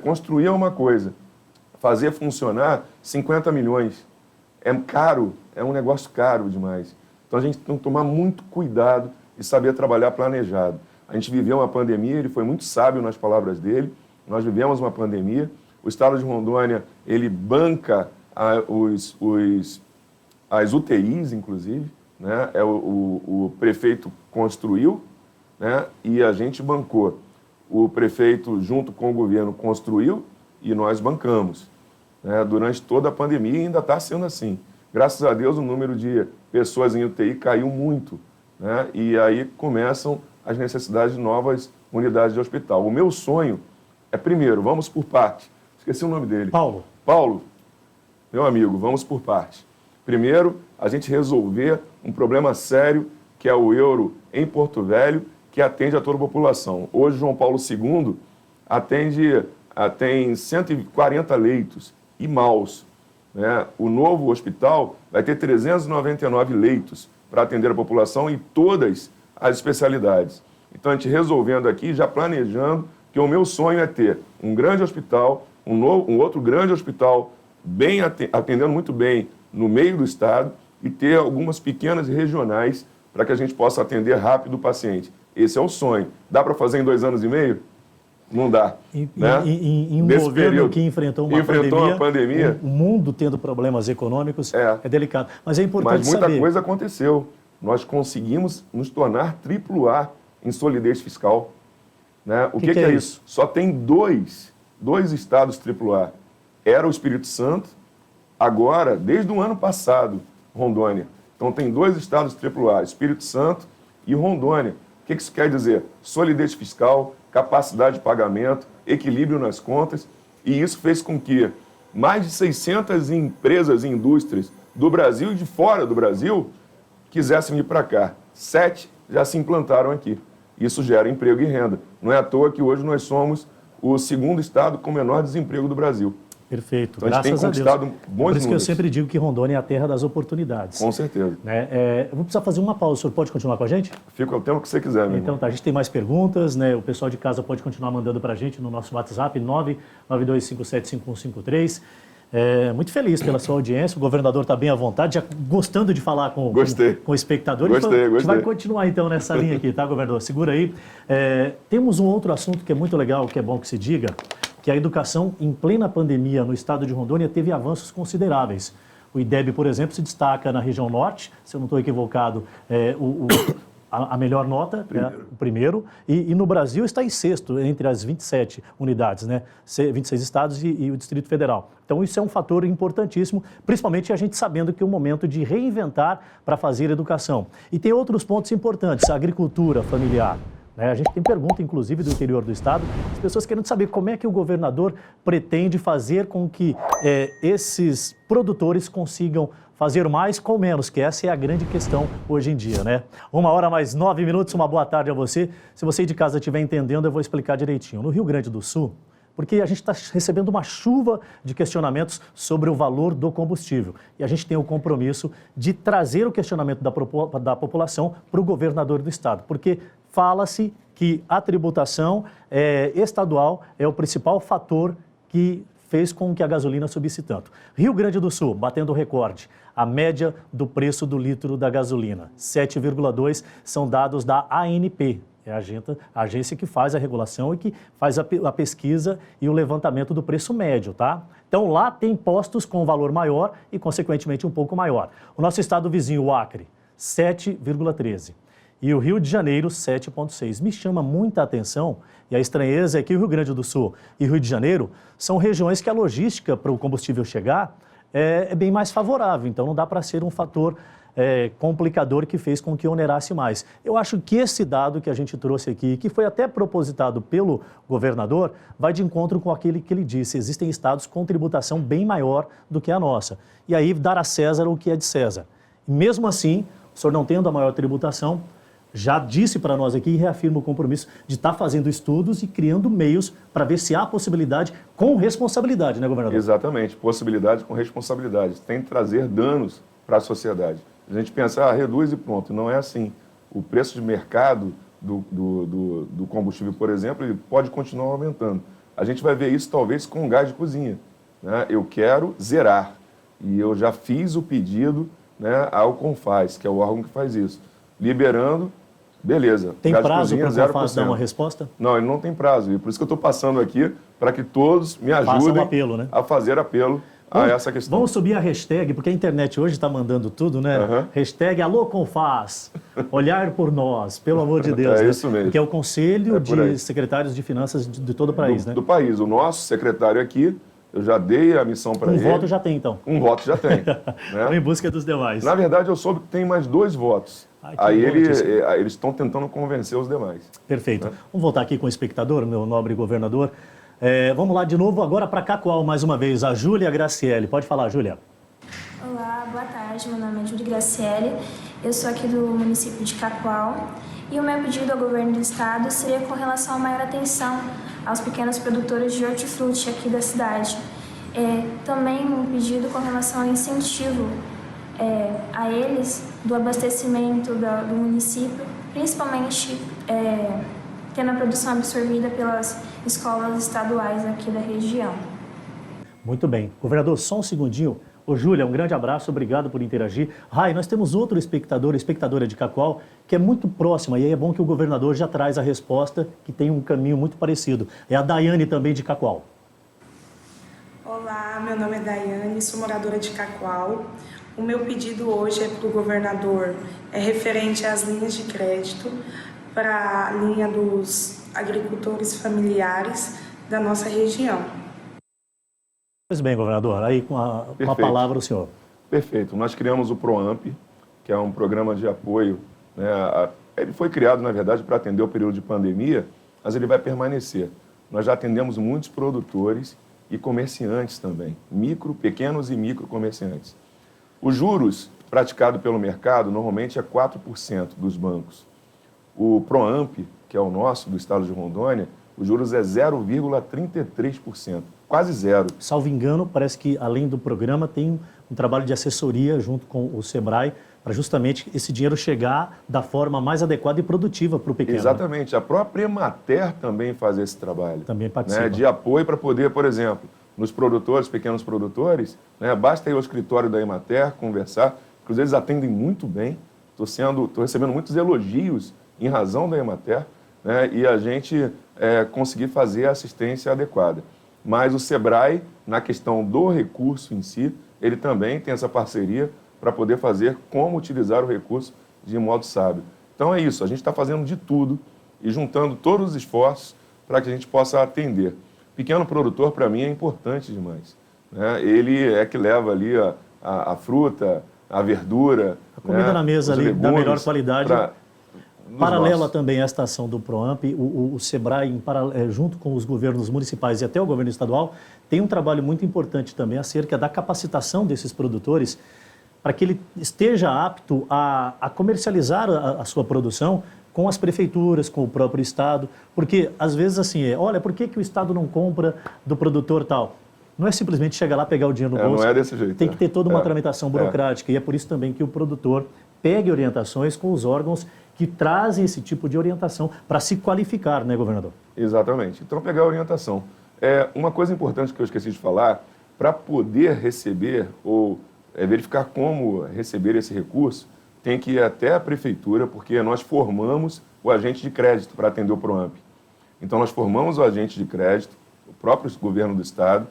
[SPEAKER 2] construir é uma coisa. Fazer funcionar, 50 milhões. É caro, é um negócio caro demais. Então a gente tem que tomar muito cuidado e saber trabalhar planejado. A gente viveu uma pandemia, ele foi muito sábio nas palavras dele. Nós vivemos uma pandemia. O estado de Rondônia, ele banca as UTIs, inclusive, né? O prefeito construiu, né? E a gente bancou. O prefeito, junto com o governo, construiu e nós bancamos, né? Durante toda a pandemia, ainda está sendo assim. Graças a Deus, o número de pessoas em UTI caiu muito, né? E aí começam as necessidades de novas unidades de hospital. O meu sonho é, primeiro, vamos por parte. Esqueci o nome dele. Paulo, meu amigo, vamos por parte. Primeiro, a gente resolver um problema sério, que é o euro em Porto Velho, que atende a toda a população. Hoje, João Paulo II tem 140 leitos e maus, né? O novo hospital vai ter 399 leitos para atender a população e todas as especialidades. Então, a gente resolvendo aqui, já planejando, que o meu sonho é ter um grande hospital, um outro grande hospital, atendendo muito bem no meio do estado, e ter algumas pequenas regionais para que a gente possa atender rápido o paciente. Esse é o sonho. Dá para fazer em 2 anos e meio? Não dá. Né?
[SPEAKER 1] Em um governo que enfrentou uma pandemia, o mundo tendo problemas econômicos, é delicado. Mas é importante saber...
[SPEAKER 2] Mas muita coisa aconteceu. Nós conseguimos nos tornar AAA em solidez fiscal. Né? O que é isso? Só tem dois estados AAA. Era o Espírito Santo, agora, desde o ano passado, Rondônia. Então, tem 2 estados AAA, Espírito Santo e Rondônia. O que isso quer dizer? Solidez fiscal, capacidade de pagamento, equilíbrio nas contas, e isso fez com que mais de 600 empresas e indústrias do Brasil e de fora do Brasil quisessem vir para cá. 7 já se implantaram aqui. Isso gera emprego e renda. Não é à toa que hoje nós somos o 2º estado com menor desemprego do Brasil.
[SPEAKER 1] Perfeito,
[SPEAKER 2] então, graças a Deus.
[SPEAKER 1] Por isso que eu sempre digo que Rondônia é a terra das oportunidades.
[SPEAKER 2] Com certeza.
[SPEAKER 1] Né? Eu vou precisar fazer uma pausa. O senhor pode continuar com a gente?
[SPEAKER 2] Fica o tempo que você quiser, meu
[SPEAKER 1] Então tá, a gente tem mais perguntas, né? O pessoal de casa pode continuar mandando para a gente no nosso WhatsApp, 992575153. Muito feliz pela sua audiência, o governador está bem à vontade, já gostando de falar com o espectador.
[SPEAKER 2] Gostei.
[SPEAKER 1] A gente vai continuar então nessa linha aqui, tá, governador? Segura aí. Temos um outro assunto que é muito legal, que é bom que se diga, que a educação em plena pandemia no estado de Rondônia teve avanços consideráveis. O IDEB, por exemplo, se destaca na região norte, se eu não estou equivocado, a melhor nota, o primeiro, e no Brasil está em 6º, entre as 27 unidades, né? 26 estados e o Distrito Federal. Então isso é um fator importantíssimo, principalmente a gente sabendo que é o momento de reinventar para fazer educação. E tem outros pontos importantes, a agricultura familiar. A gente tem pergunta, inclusive, do interior do estado, as pessoas querendo saber como é que o governador pretende fazer com que esses produtores consigam fazer mais com menos, que essa é a grande questão hoje em dia, né? 1h mais 9 minutos, uma boa tarde a você. Se você de casa estiver entendendo, eu vou explicar direitinho. No Rio Grande do Sul, Porque a gente está recebendo uma chuva de questionamentos sobre o valor do combustível. E a gente tem o compromisso de trazer o questionamento da população para o governador do estado. Porque fala-se que a tributação estadual é o principal fator que fez com que a gasolina subisse tanto. Rio Grande do Sul, batendo recorde. A média do preço do litro da gasolina, 7,2, são dados da ANP, é a agência que faz a regulação e que faz a pesquisa e o levantamento do preço médio, tá? Então lá tem postos com valor maior e, consequentemente, um pouco maior. O nosso estado vizinho, o Acre, 7,13. E o Rio de Janeiro, 7,6. Me chama muita atenção, e a estranheza é que o Rio Grande do Sul e o Rio de Janeiro são regiões que a logística para o combustível chegar é bem mais favorável. Então, não dá para ser um fator complicador que fez com que onerasse mais. Eu acho que esse dado que a gente trouxe aqui, que foi até propositado pelo governador, vai de encontro com aquele que ele disse. Existem estados com tributação bem maior do que a nossa. E aí, dar a César o que é de César. E mesmo assim, o senhor não tendo a maior tributação, já disse para nós aqui e reafirma o compromisso de estar fazendo estudos e criando meios para ver se há possibilidade com responsabilidade, né, governador?
[SPEAKER 2] Exatamente, possibilidade com responsabilidade. Tem que trazer danos para a sociedade. A gente pensa, reduz e pronto. Não é assim. O preço de mercado do combustível, por exemplo, ele pode continuar aumentando. A gente vai ver isso talvez com gás de cozinha, né? Eu quero zerar. E eu já fiz o pedido, né, ao Confaz, que é o órgão que faz isso. Liberando, beleza.
[SPEAKER 1] Tem
[SPEAKER 2] gás
[SPEAKER 1] prazo para o
[SPEAKER 2] 0%.
[SPEAKER 1] Confaz dar uma resposta?
[SPEAKER 2] Não, ele não tem prazo. E por isso que eu estou passando aqui, para que todos me ajudem
[SPEAKER 1] apelo, né?
[SPEAKER 2] a fazer apelo a essa questão.
[SPEAKER 1] Vamos subir a hashtag, porque a internet hoje está mandando tudo, né? Hashtag Alô Confaz, olhar por nós, pelo amor de Deus.
[SPEAKER 2] É isso mesmo.
[SPEAKER 1] Que é o Conselho de Secretários de Finanças de todo o país, né?
[SPEAKER 2] Do país. O nosso secretário aqui, eu já dei a missão para ele.
[SPEAKER 1] Um voto já tem, então.
[SPEAKER 2] Um voto já tem.
[SPEAKER 1] Vamos em busca dos demais.
[SPEAKER 2] Na verdade, eu soube que tem mais 2 votos. Aí eles estão tentando convencer os demais.
[SPEAKER 1] Perfeito. Vamos voltar aqui com o espectador, meu nobre governador. Vamos lá de novo agora para Cacoal, mais uma vez. A Júlia Graciele. Pode falar, Júlia.
[SPEAKER 8] Olá, boa tarde. Meu nome é Júlia Graciele. Eu sou aqui do município de Cacoal. E o meu pedido ao governo do estado seria com relação a maior atenção aos pequenos produtores de hortifruti aqui da cidade. Também um pedido com relação ao incentivo a eles do abastecimento do município, principalmente tendo a produção absorvida pelas escolas estaduais aqui da região.
[SPEAKER 1] Muito bem. Governador, só um segundinho. Ô, Júlia, um grande abraço, obrigado por interagir. Rai, nós temos outro espectadora de Cacoal, que é muito próxima, e aí é bom que o governador já traz a resposta, que tem um caminho muito parecido. É a Daiane também de Cacoal.
[SPEAKER 9] Olá, meu nome é Daiane, sou moradora de Cacoal. O meu pedido hoje para o governador referente às linhas de crédito para a linha dos agricultores familiares da nossa região.
[SPEAKER 1] Pois bem, governador, aí com a palavra o senhor.
[SPEAKER 2] Perfeito. Nós criamos o PROAMP, que é um programa de apoio, né? Ele foi criado, na verdade, para atender o período de pandemia, mas ele vai permanecer. Nós já atendemos muitos produtores e comerciantes também, pequenos e micro comerciantes. Os juros praticados pelo mercado normalmente é 4% dos bancos. O PROAMP, que é o nosso, do estado de Rondônia, os juros é 0,33%, quase zero.
[SPEAKER 1] Salvo engano, parece que além do programa tem um trabalho de assessoria junto com o Sebrae para justamente esse dinheiro chegar da forma mais adequada e produtiva para o pequeno.
[SPEAKER 2] Exatamente. A própria Emater também faz esse trabalho.
[SPEAKER 1] Também participa.
[SPEAKER 2] Né, de apoio para poder, por exemplo, nos produtores, pequenos produtores, né, basta ir ao escritório da Emater, conversar, porque eles atendem muito bem. Estou recebendo muitos elogios em razão da Emater, né, e a gente conseguir fazer a assistência adequada. Mas o Sebrae, na questão do recurso em si, ele também tem essa parceria para poder fazer como utilizar o recurso de modo sábio. Então é isso, a gente está fazendo de tudo e juntando todos os esforços para que a gente possa atender. Pequeno produtor, para mim, é importante demais, né? Ele é que leva ali a fruta, a verdura,
[SPEAKER 1] a comida, né, na mesa ali da melhor qualidade. Paralela também a esta ação do PROAMP, o Sebrae, junto com os governos municipais e até o governo estadual, tem um trabalho muito importante também acerca da capacitação desses produtores para que ele esteja apto a comercializar a sua produção com as prefeituras, com o próprio Estado, porque às vezes assim, olha, por que o Estado não compra do produtor tal? Não é simplesmente chegar lá, pegar o dinheiro no bolso.
[SPEAKER 2] Não é desse jeito.
[SPEAKER 1] Tem que ter toda uma tramitação burocrática, e é por isso também que o produtor pegue orientações com os órgãos que trazem esse tipo de orientação para se qualificar, né, governador?
[SPEAKER 2] Exatamente. Então, pegar a orientação. Uma coisa importante que eu esqueci de falar, para poder receber ou verificar como receber esse recurso, tem que ir até a prefeitura, porque nós formamos o agente de crédito para atender o PROAMP. Então, nós formamos o agente de crédito, o próprio governo do Estado,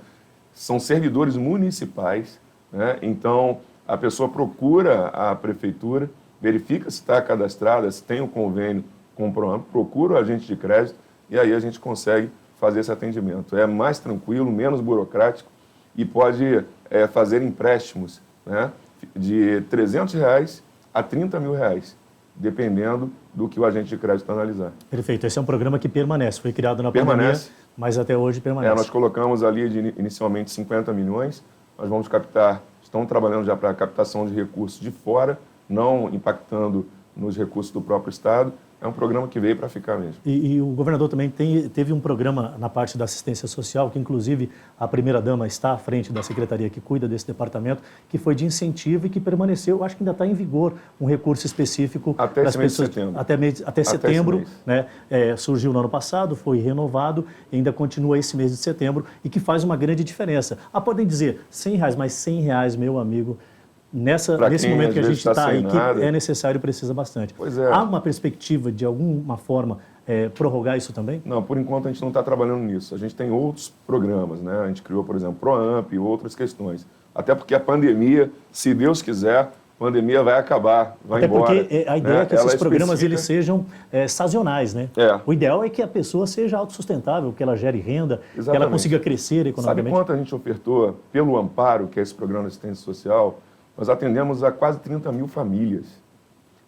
[SPEAKER 2] são servidores municipais, né? Então, a pessoa procura a prefeitura, verifica se está cadastrada, se tem um convênio com o PROAMP, procura o agente de crédito e aí a gente consegue fazer esse atendimento. É mais tranquilo, menos burocrático e pode fazer empréstimos, né, de R$300 a R$30.000, dependendo do que o agente de crédito analisar.
[SPEAKER 1] Perfeito. Esse é um programa que permanece. Foi criado na pandemia, mas até hoje permanece.
[SPEAKER 2] Nós colocamos ali inicialmente 50 milhões. Nós vamos estamos trabalhando já para a captação de recursos de fora, não impactando nos recursos do próprio Estado. É um programa que veio para ficar mesmo.
[SPEAKER 1] E o governador também teve um programa na parte da assistência social, que inclusive a primeira-dama está à frente da secretaria que cuida desse departamento, que foi de incentivo e que permaneceu, acho que ainda está em vigor, um recurso específico
[SPEAKER 2] até
[SPEAKER 1] para as pessoas.
[SPEAKER 2] Até
[SPEAKER 1] setembro, né? Surgiu no ano passado, foi renovado, e ainda continua esse mês de setembro, e que faz uma grande diferença. Podem dizer R$100, mas R$100, meu amigo, nesse momento que a gente está aí, que é necessário e precisa bastante.
[SPEAKER 2] Pois é.
[SPEAKER 1] Há uma perspectiva de alguma forma prorrogar isso também?
[SPEAKER 2] Não, por enquanto a gente não está trabalhando nisso. A gente tem outros programas, né? A gente criou, por exemplo, PROAMP e outras questões. Até porque a pandemia, se Deus quiser, a pandemia vai acabar, vai embora.
[SPEAKER 1] Até porque a ideia é que esses programas eles sejam sazonais, né? O ideal é que a pessoa seja autossustentável, que ela gere renda, que ela consiga crescer economicamente.
[SPEAKER 2] Sabe quanto a gente ofertou pelo Amparo, que é esse programa de assistência social? Nós atendemos a quase 30.000 famílias.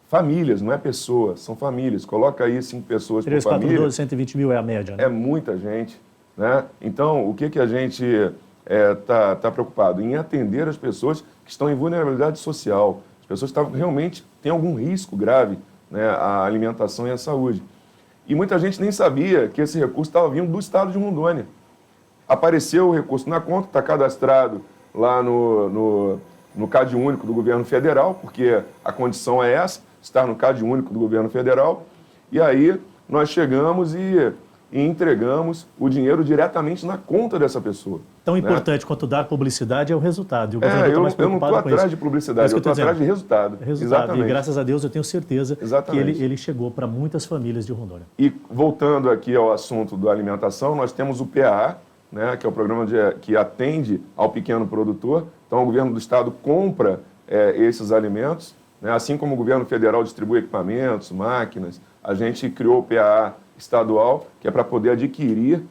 [SPEAKER 2] Famílias, não é pessoas, são famílias. Coloca aí 5 pessoas por família.
[SPEAKER 1] 3, 4, 12, 120 mil é a média, né?
[SPEAKER 2] É muita gente, né? Então, o que a gente tá preocupado? Em atender as pessoas que estão em vulnerabilidade social. As pessoas que realmente têm algum risco grave, né, à alimentação e à saúde. E muita gente nem sabia que esse recurso estava vindo do Estado de Rondônia. Apareceu o recurso na conta, está cadastrado lá no CAD único do governo federal, porque a condição é essa, estar no CAD único do governo federal, e aí nós chegamos e entregamos o dinheiro diretamente na conta dessa pessoa.
[SPEAKER 1] Tão importante quanto dar publicidade é o resultado. E o
[SPEAKER 2] eu não estou atrás de publicidade, eu estou atrás de resultado.
[SPEAKER 1] Exatamente. E graças a Deus eu tenho certeza que ele chegou para muitas famílias de Rondônia.
[SPEAKER 2] E voltando aqui ao assunto da alimentação, nós temos o PAA, né, que é o programa que atende ao pequeno produtor. Então, o governo do Estado compra esses alimentos, né, assim como o governo federal distribui equipamentos, máquinas, a gente criou o PAA estadual, que é para poder adquirir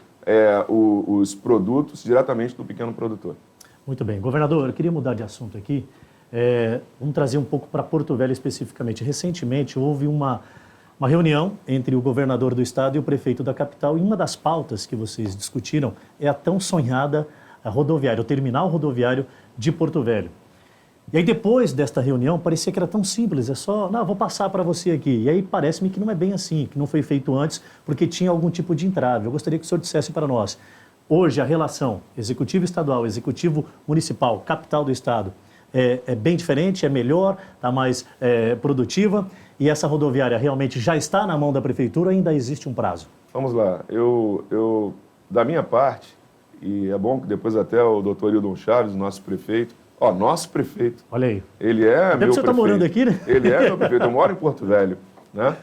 [SPEAKER 2] os produtos diretamente do pequeno produtor.
[SPEAKER 1] Muito bem. Governador, eu queria mudar de assunto aqui. Vamos trazer um pouco para Porto Velho especificamente. Recentemente, houve uma reunião entre o governador do estado e o prefeito da capital, e uma das pautas que vocês discutiram é a tão sonhada rodoviária, o terminal rodoviário de Porto Velho. E aí depois desta reunião parecia que era tão simples, é só, não, vou passar para você aqui. E aí parece-me que não é bem assim, que não foi feito antes porque tinha algum tipo de entrave. Eu gostaria que o senhor dissesse para nós, hoje a relação executivo estadual, executivo municipal, capital do estado, é bem diferente, é melhor, está mais produtiva, e essa rodoviária realmente já está na mão da prefeitura ou ainda existe um prazo?
[SPEAKER 2] Vamos lá, eu da minha parte, e é bom que depois até o doutor Hildon Chaves, nosso prefeito, nosso prefeito.
[SPEAKER 1] Olha aí.
[SPEAKER 2] Ele é
[SPEAKER 1] até
[SPEAKER 2] meu prefeito.
[SPEAKER 1] Você está morando aqui, né?
[SPEAKER 2] Ele é meu prefeito, eu moro em Porto Velho, né?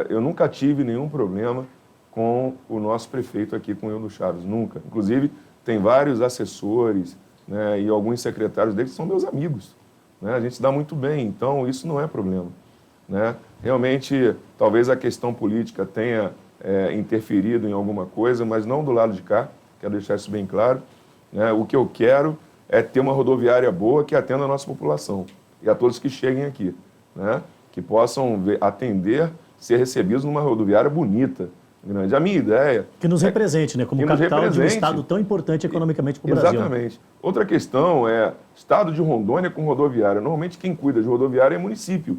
[SPEAKER 2] Eu nunca tive nenhum problema com o nosso prefeito aqui, com o Hildon Chaves, nunca. Inclusive, tem vários assessores, né, e alguns secretários dele que são meus amigos, né? A gente se dá muito bem, então isso não é problema, né? Realmente, talvez a questão política tenha interferido em alguma coisa, mas não do lado de cá, quero deixar isso bem claro, né? O que eu quero é ter uma rodoviária boa que atenda a nossa população e a todos que cheguem aqui, né? Que possam atender, ser recebidos numa rodoviária bonita, grande. A minha ideia...
[SPEAKER 1] Que nos represente, né? Como capital de um estado tão importante economicamente para o Brasil.
[SPEAKER 2] Exatamente. Outra questão é, estado de Rondônia com rodoviária. Normalmente quem cuida de rodoviária é município,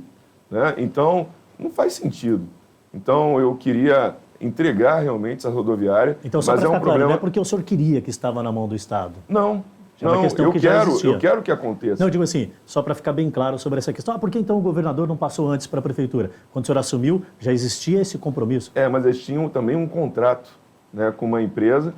[SPEAKER 2] né? Então, Não faz sentido. Então, eu queria entregar realmente essa rodoviária.
[SPEAKER 1] Então, só para ficar claro, não é porque o senhor queria que estava na mão do Estado?
[SPEAKER 2] Não, eu quero que aconteça.
[SPEAKER 1] Não, eu digo assim, só para ficar bem claro sobre essa questão. Por que então o governador não passou antes para a prefeitura? Quando o senhor assumiu, já existia esse compromisso?
[SPEAKER 2] Mas eles tinham também um contrato, né, com uma empresa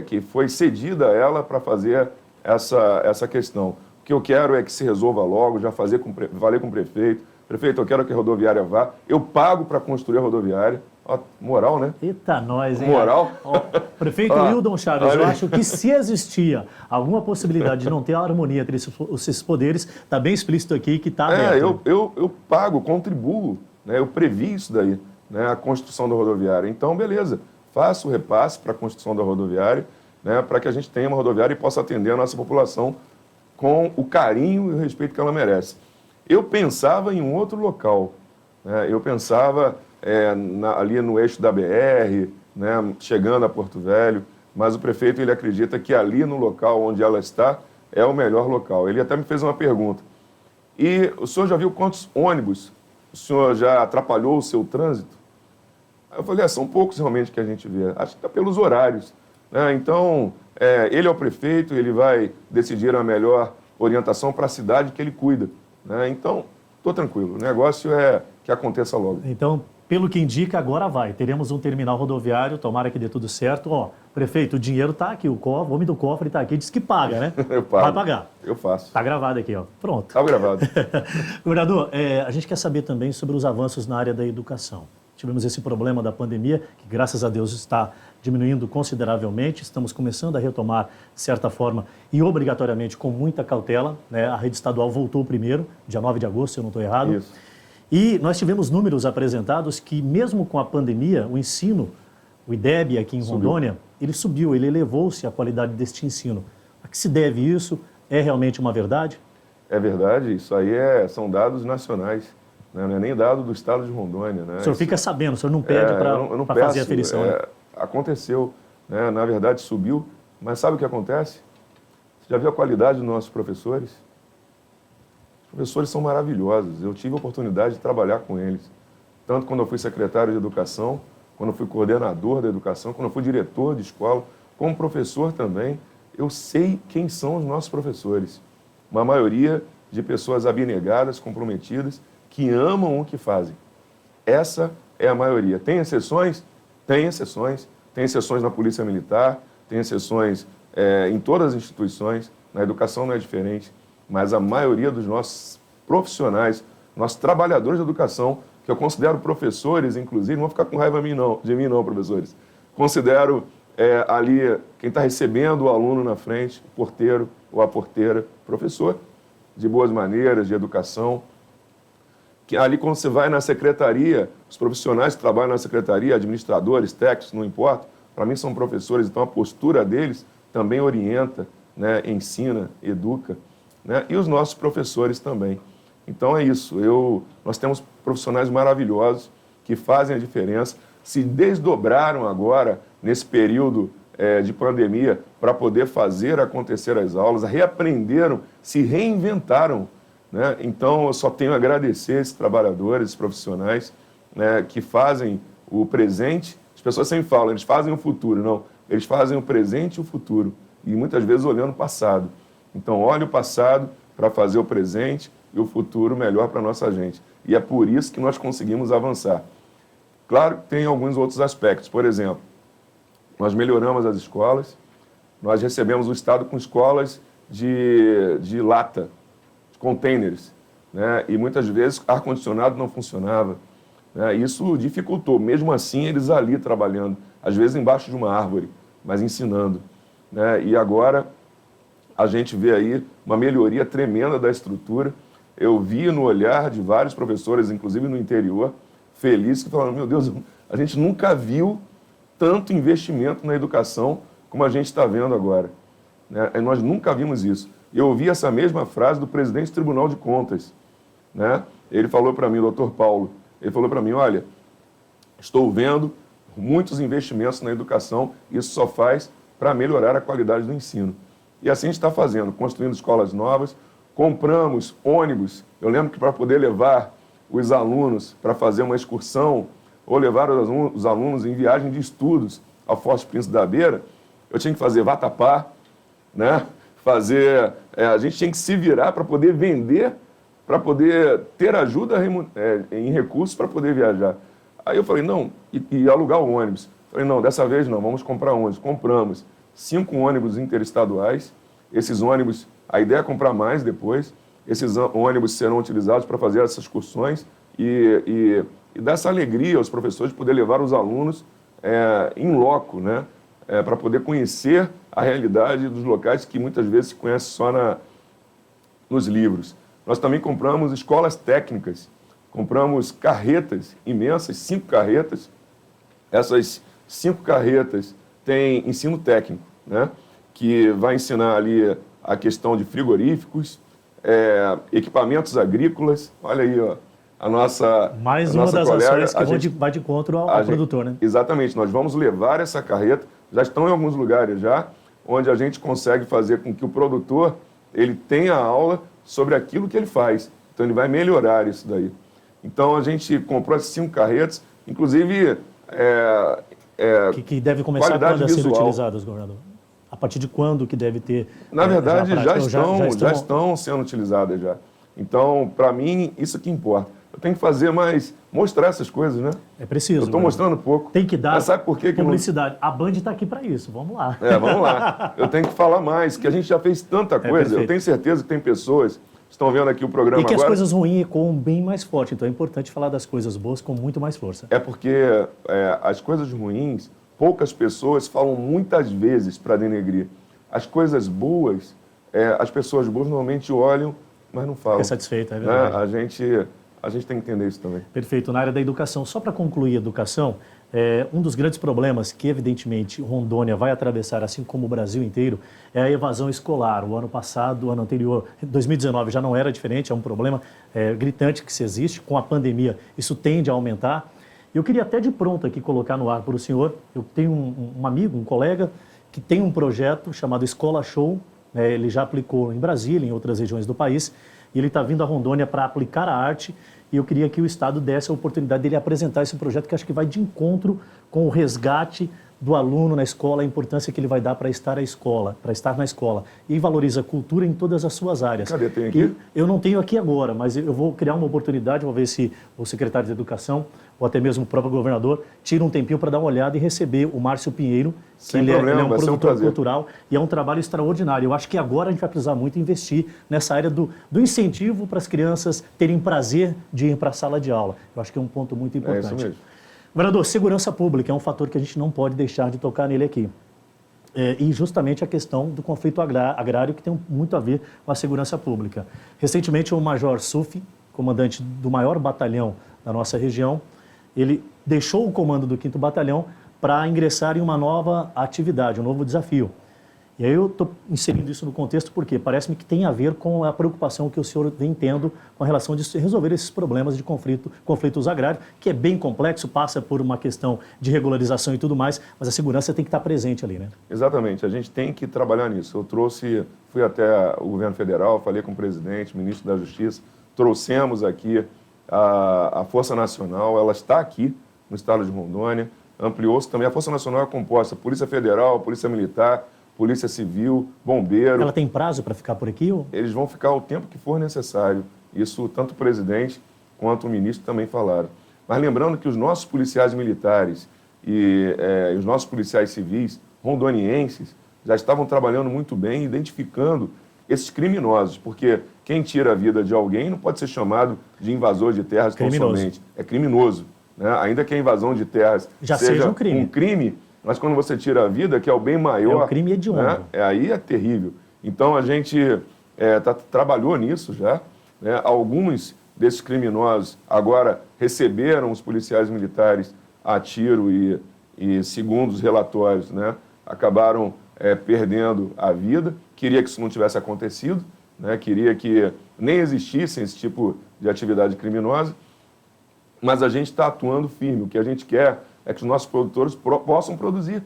[SPEAKER 2] que foi cedida a ela para fazer essa questão. O que eu quero é que se resolva logo, já falei com o prefeito. Prefeito, eu quero que a rodoviária vá. Eu pago para construir a rodoviária. Ó, moral, né?
[SPEAKER 1] Eita, nós, hein?
[SPEAKER 2] Moral.
[SPEAKER 1] Ó, prefeito Wildon Chaves, eu acho que se existia alguma possibilidade de não ter a harmonia entre esses poderes, está bem explícito aqui que está aberto.
[SPEAKER 2] Eu pago, contribuo, né? Eu previ isso daí, né? A construção da rodoviária. Então, beleza, faço o repasse para a construção da rodoviária, né? Para que a gente tenha uma rodoviária e possa atender a nossa população com o carinho e o respeito que ela merece. Eu pensava em um outro local, né? Eu pensava ali no eixo da BR, né? Chegando a Porto Velho, mas o prefeito ele acredita que ali no local onde ela está é o melhor local. Ele até me fez uma pergunta. E o senhor já viu quantos ônibus o senhor já atrapalhou o seu trânsito? Eu falei, são poucos realmente que a gente vê. Acho que está pelos horários, né? Então, ele é o prefeito, ele vai decidir a melhor orientação para a cidade que ele cuida, né? Então, estou tranquilo. O negócio é que aconteça logo.
[SPEAKER 1] Então, pelo que indica, agora vai. Teremos um terminal rodoviário, tomara que dê tudo certo. Ó, prefeito, o dinheiro está aqui, o homem do cofre está aqui, diz que paga, né?
[SPEAKER 2] Eu pago.
[SPEAKER 1] Vai pagar.
[SPEAKER 2] Eu faço.
[SPEAKER 1] Está gravado aqui, ó. Pronto.
[SPEAKER 2] Está gravado.
[SPEAKER 1] Governador, a gente quer saber também sobre os avanços na área da educação. Tivemos esse problema da pandemia, que graças a Deus está diminuindo consideravelmente. Estamos começando a retomar, de certa forma, e obrigatoriamente com muita cautela, né? A rede estadual voltou primeiro, dia 9 de agosto, se eu não estou errado.
[SPEAKER 2] Isso.
[SPEAKER 1] E nós tivemos números apresentados que, mesmo com a pandemia, o ensino, o IDEB aqui em Rondônia, ele subiu, ele elevou-se a qualidade deste ensino. A que se deve isso? É realmente uma verdade?
[SPEAKER 2] É verdade, isso aí são dados nacionais, né? Não é nem dado do estado de Rondônia, né?
[SPEAKER 1] O senhor fica sabendo, o senhor não pede para fazer a aferição, né?
[SPEAKER 2] Aconteceu, né? Na verdade subiu, mas sabe o que acontece? Você já viu a qualidade dos nossos professores? Os professores são maravilhosos, eu tive a oportunidade de trabalhar com eles, tanto quando eu fui secretário de educação, quando eu fui coordenador da educação, quando eu fui diretor de escola, como professor também, eu sei quem são os nossos professores. Uma maioria de pessoas abnegadas, comprometidas, que amam o que fazem. Essa é a maioria. Tem exceções? Tem exceções. Tem exceções na Polícia Militar, tem exceções em todas as instituições, na educação não é diferente, mas a maioria dos nossos profissionais, nossos trabalhadores de educação, que eu considero professores, inclusive, não vão ficar com raiva de mim não, professores. Considero ali quem está recebendo o aluno na frente, o porteiro ou a porteira, professor de boas maneiras, de educação. Que ali quando você vai na secretaria, os profissionais que trabalham na secretaria, administradores, técnicos, não importa, para mim são professores, então a postura deles também orienta, né, ensina, educa, né, e os nossos professores também. Então é isso, nós temos profissionais maravilhosos que fazem a diferença, se desdobraram agora, nesse período de pandemia, para poder fazer acontecer as aulas, reaprenderam, se reinventaram, né? Então eu só tenho a agradecer esses trabalhadores, esses profissionais, né, que fazem o presente. As pessoas sempre falam, eles fazem o futuro, não, eles fazem o presente e o futuro, e muitas vezes olhando o passado. Então olha o passado para fazer o presente e o futuro melhor para a nossa gente. E é por isso que nós conseguimos avançar. Claro que tem alguns outros aspectos. Por exemplo, nós melhoramos as escolas, nós recebemos o Estado com escolas de lata, de containers, né? E muitas vezes ar-condicionado não funcionava, né? Isso dificultou, mesmo assim eles ali trabalhando, às vezes embaixo de uma árvore, mas ensinando, né? E agora a gente vê aí uma melhoria tremenda da estrutura. Eu vi no olhar de vários professores, inclusive no interior, felizes, que falaram, meu Deus, a gente nunca viu tanto investimento na educação como a gente está vendo agora, né? Nós nunca vimos isso. Eu ouvi essa mesma frase do presidente do Tribunal de Contas, né? Ele falou para mim, o doutor Paulo, ele falou para mim, olha, estou vendo muitos investimentos na educação, isso só faz para melhorar a qualidade do ensino. E assim a gente está fazendo, construindo escolas novas, compramos ônibus. Eu lembro que para poder levar os alunos para fazer uma excursão ou levar os alunos em viagem de estudos ao Forte Príncipe da Beira, eu tinha que fazer vatapá, né? A gente tinha que se virar para poder vender, para poder ter ajuda em recursos para poder viajar. Aí eu falei, não, e alugar o ônibus. Falei, não, dessa vez não, vamos comprar ônibus. Compramos 5 ônibus interestaduais. Esses ônibus, a ideia é comprar mais depois. Esses ônibus serão utilizados para fazer essas excursões e dar essa alegria aos professores de poder levar os alunos em loco, né? Para poder conhecer a realidade dos locais que muitas vezes se conhece só nos livros. Nós também compramos escolas técnicas, compramos carretas imensas, 5 carretas. Essas 5 carretas têm ensino técnico, né? Que vai ensinar ali a questão de frigoríficos, equipamentos agrícolas. Olha aí, ó, a nossa
[SPEAKER 1] Mais uma das ações que vai de encontro ao produtor, né?
[SPEAKER 2] Exatamente, nós vamos levar essa carreta, já estão em alguns lugares já, onde a gente consegue fazer com que o produtor ele tenha aula sobre aquilo que ele faz. Então ele vai melhorar isso daí. Então a gente comprou as 5 carretas, inclusive
[SPEAKER 1] que deve começar quando a ser
[SPEAKER 2] visual.
[SPEAKER 1] Utilizadas, governador? A partir de quando que deve ter?
[SPEAKER 2] Na verdade, já estão sendo utilizadas já. Então, para mim, isso que importa. Eu tenho que fazer mais, mostrar essas coisas, né?
[SPEAKER 1] É preciso.
[SPEAKER 2] Eu estou mostrando pouco.
[SPEAKER 1] Tem que dar.
[SPEAKER 2] Mas sabe por que
[SPEAKER 1] publicidade. A Band está aqui para isso, vamos lá.
[SPEAKER 2] Vamos lá. Eu tenho que falar mais, que a gente já fez tanta coisa. Eu tenho certeza que tem pessoas que estão vendo aqui o programa agora.
[SPEAKER 1] E que as coisas ruins ecoam bem mais forte. Então é importante falar das coisas boas com muito mais força.
[SPEAKER 2] É porque as coisas ruins, poucas pessoas falam muitas vezes para denegrir. As coisas boas, as pessoas boas normalmente olham, mas não falam.
[SPEAKER 1] Fica satisfeita, é verdade.
[SPEAKER 2] A gente tem que entender isso também.
[SPEAKER 1] Perfeito. Na área da educação, só para concluir a educação, um dos grandes problemas que, evidentemente, Rondônia vai atravessar, assim como o Brasil inteiro, é a evasão escolar. O ano passado, o ano anterior, 2019, já não era diferente, é um problema gritante que se existe. Com a pandemia, isso tende a aumentar. Eu queria até de pronto aqui colocar no ar para o senhor, eu tenho um amigo, um colega, que tem um projeto chamado Escola Show, ele já aplicou em Brasília, em outras regiões do país, e ele está vindo a Rondônia para aplicar a arte, e eu queria que o Estado desse a oportunidade dele apresentar esse projeto, que acho que vai de encontro com o resgate do aluno na escola, a importância que ele vai dar para estar na escola, e valoriza a cultura em todas as suas áreas.
[SPEAKER 2] Cadê? Tem aqui?
[SPEAKER 1] Eu não tenho aqui agora, mas eu vou criar uma oportunidade, vou ver se o secretário de Educação, ou até mesmo o próprio governador, tira um tempinho para dar uma olhada e receber o Márcio Pinheiro, que ele é um produtor cultural, e é um trabalho extraordinário. Eu acho que agora a gente vai precisar muito investir nessa área do incentivo para as crianças terem prazer de ir para a sala de aula. Eu acho que é um ponto muito importante.
[SPEAKER 2] É isso mesmo.
[SPEAKER 1] Governador, segurança pública é um fator que a gente não pode deixar de tocar nele aqui. E justamente a questão do conflito agrário, que tem muito a ver com a segurança pública. Recentemente, o Major Sufi, comandante do maior batalhão da nossa região, ele deixou o comando do 5º Batalhão para ingressar em uma nova atividade, um novo desafio. E aí eu estou inserindo isso no contexto porque parece-me que tem a ver com a preocupação que o senhor vem tendo com a relação de resolver esses problemas de conflitos agrários, que é bem complexo, passa por uma questão de regularização e tudo mais, mas a segurança tem que estar presente ali, né?
[SPEAKER 2] Exatamente, a gente tem que trabalhar nisso. Fui até o governo federal, falei com o presidente, ministro da Justiça, trouxemos aqui a Força Nacional, ela está aqui no estado de Rondônia, ampliou-se também. A Força Nacional é composta Polícia Federal, Polícia Militar, Polícia Civil, Bombeiro.
[SPEAKER 1] Ela tem prazo para ficar por aqui? Ou?
[SPEAKER 2] Eles vão ficar o tempo que for necessário. Isso tanto o presidente quanto o ministro também falaram. Mas lembrando que os nossos policiais militares e os nossos policiais civis rondonienses já estavam trabalhando muito bem, identificando esses criminosos, porque quem tira a vida de alguém não pode ser chamado de invasor de terras tão somente. É criminoso. Né? Ainda que a invasão de terras seja um crime, mas quando você tira a vida, que é o bem maior...
[SPEAKER 1] É um crime hediondo.
[SPEAKER 2] Né? Aí é terrível. Então a gente trabalhou nisso já. Né? Alguns desses criminosos agora receberam os policiais militares a tiro e segundo os relatórios, né, acabaram perdendo a vida. Queria que isso não tivesse acontecido, né? Queria que nem existisse esse tipo de atividade criminosa, mas a gente está atuando firme. O que a gente quer é que os nossos produtores possam produzir,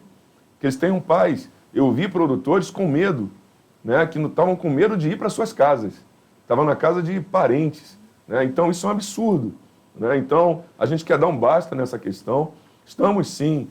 [SPEAKER 2] que eles tenham paz. Eu vi produtores com medo, né, que estavam com medo de ir para suas casas, estavam na casa de parentes. Né? Então isso é um absurdo. né? Então, a gente quer dar um basta nessa questão. Estamos, sim,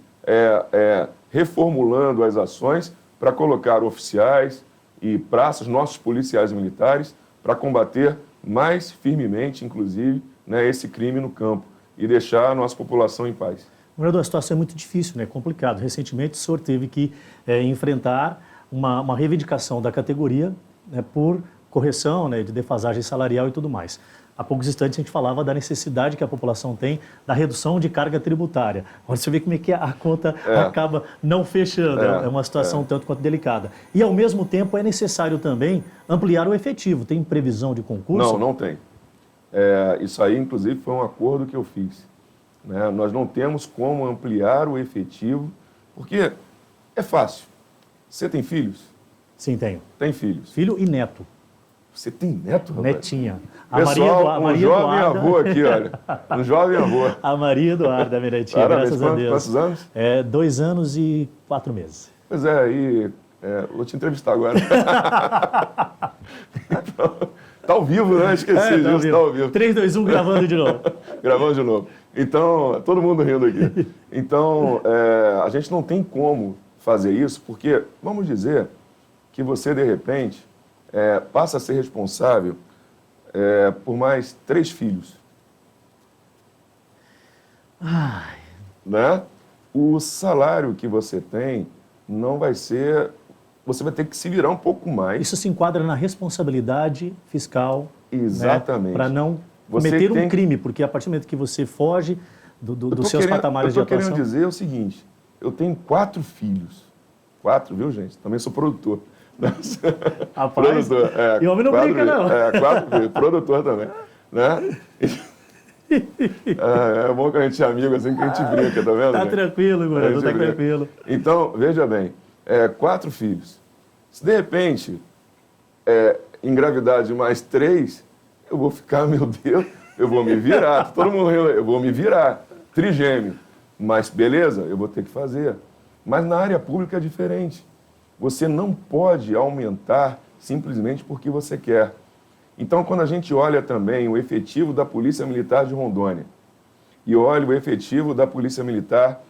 [SPEAKER 2] reformulando as ações para colocar oficiais e praças, nossos policiais militares, para combater mais firmemente, inclusive, né, esse crime no campo e deixar a nossa população em paz.
[SPEAKER 1] Governador, a situação é muito difícil, né? Complicado. Recentemente, o senhor teve que enfrentar uma reivindicação da categoria, né, por correção, né, de defasagem salarial e tudo mais. Há poucos instantes a gente falava da necessidade que a população tem da redução de carga tributária. Agora você vê como é que a conta acaba não fechando. É uma situação tanto quanto delicada. E, ao mesmo tempo, é necessário também ampliar o efetivo. Tem previsão de concurso?
[SPEAKER 2] Não, não tem. Isso aí, inclusive, foi um acordo que eu fiz, né? Nós não temos como ampliar o efetivo, porque é fácil. Você tem filhos?
[SPEAKER 1] Sim, tenho.
[SPEAKER 2] Tem filhos.
[SPEAKER 1] Filho e neto.
[SPEAKER 2] Você tem neto, rapaz?
[SPEAKER 1] Netinha.
[SPEAKER 2] Pessoal, um jovem avô aqui, olha. Um jovem avô.
[SPEAKER 1] A Maria Eduarda, minha netinha,
[SPEAKER 2] Parabéns.
[SPEAKER 1] graças a Deus.
[SPEAKER 2] Quantos anos?
[SPEAKER 1] 2 anos e 4 meses.
[SPEAKER 2] Pois é, e vou te entrevistar agora. Então, tá ao vivo, né? Esqueci disso, tá ao vivo.
[SPEAKER 1] 3, 2, 1, gravando de novo.
[SPEAKER 2] Gravando de novo. Então, todo mundo rindo aqui. Então, a gente não tem como fazer isso, porque, vamos dizer, que você, de repente, passa a ser responsável por mais 3 filhos.
[SPEAKER 1] Ai.
[SPEAKER 2] Né? O salário que você tem não vai ser... Você vai ter que se virar um pouco mais.
[SPEAKER 1] Isso se enquadra na responsabilidade fiscal.
[SPEAKER 2] Exatamente.
[SPEAKER 1] Né? Para não cometer um crime, porque a partir do momento que você foge dos seus patamares de atuação...
[SPEAKER 2] Eu estou querendo dizer o seguinte, eu tenho 4 filhos. 4, viu, gente? Também sou produtor.
[SPEAKER 1] Rapaz,
[SPEAKER 2] produtor,
[SPEAKER 1] e o homem não brinca, não.
[SPEAKER 2] 4 filhos, produtor também. Né? É bom que a gente é amigo assim, que a gente brinca, tá vendo?
[SPEAKER 1] Tá tranquilo, governador, tá tranquilo.
[SPEAKER 2] Então, veja bem, 4 filhos. Se de repente engravidar de mais 3, eu vou ficar, meu Deus, eu vou me virar. Todo mundo rindo, eu vou me virar. Trigêmeo. Mas beleza, eu vou ter que fazer. Mas na área pública é diferente. Você não pode aumentar simplesmente porque você quer. Então, quando a gente olha também o efetivo da Polícia Militar de Rondônia e olha o efetivo da Polícia Militar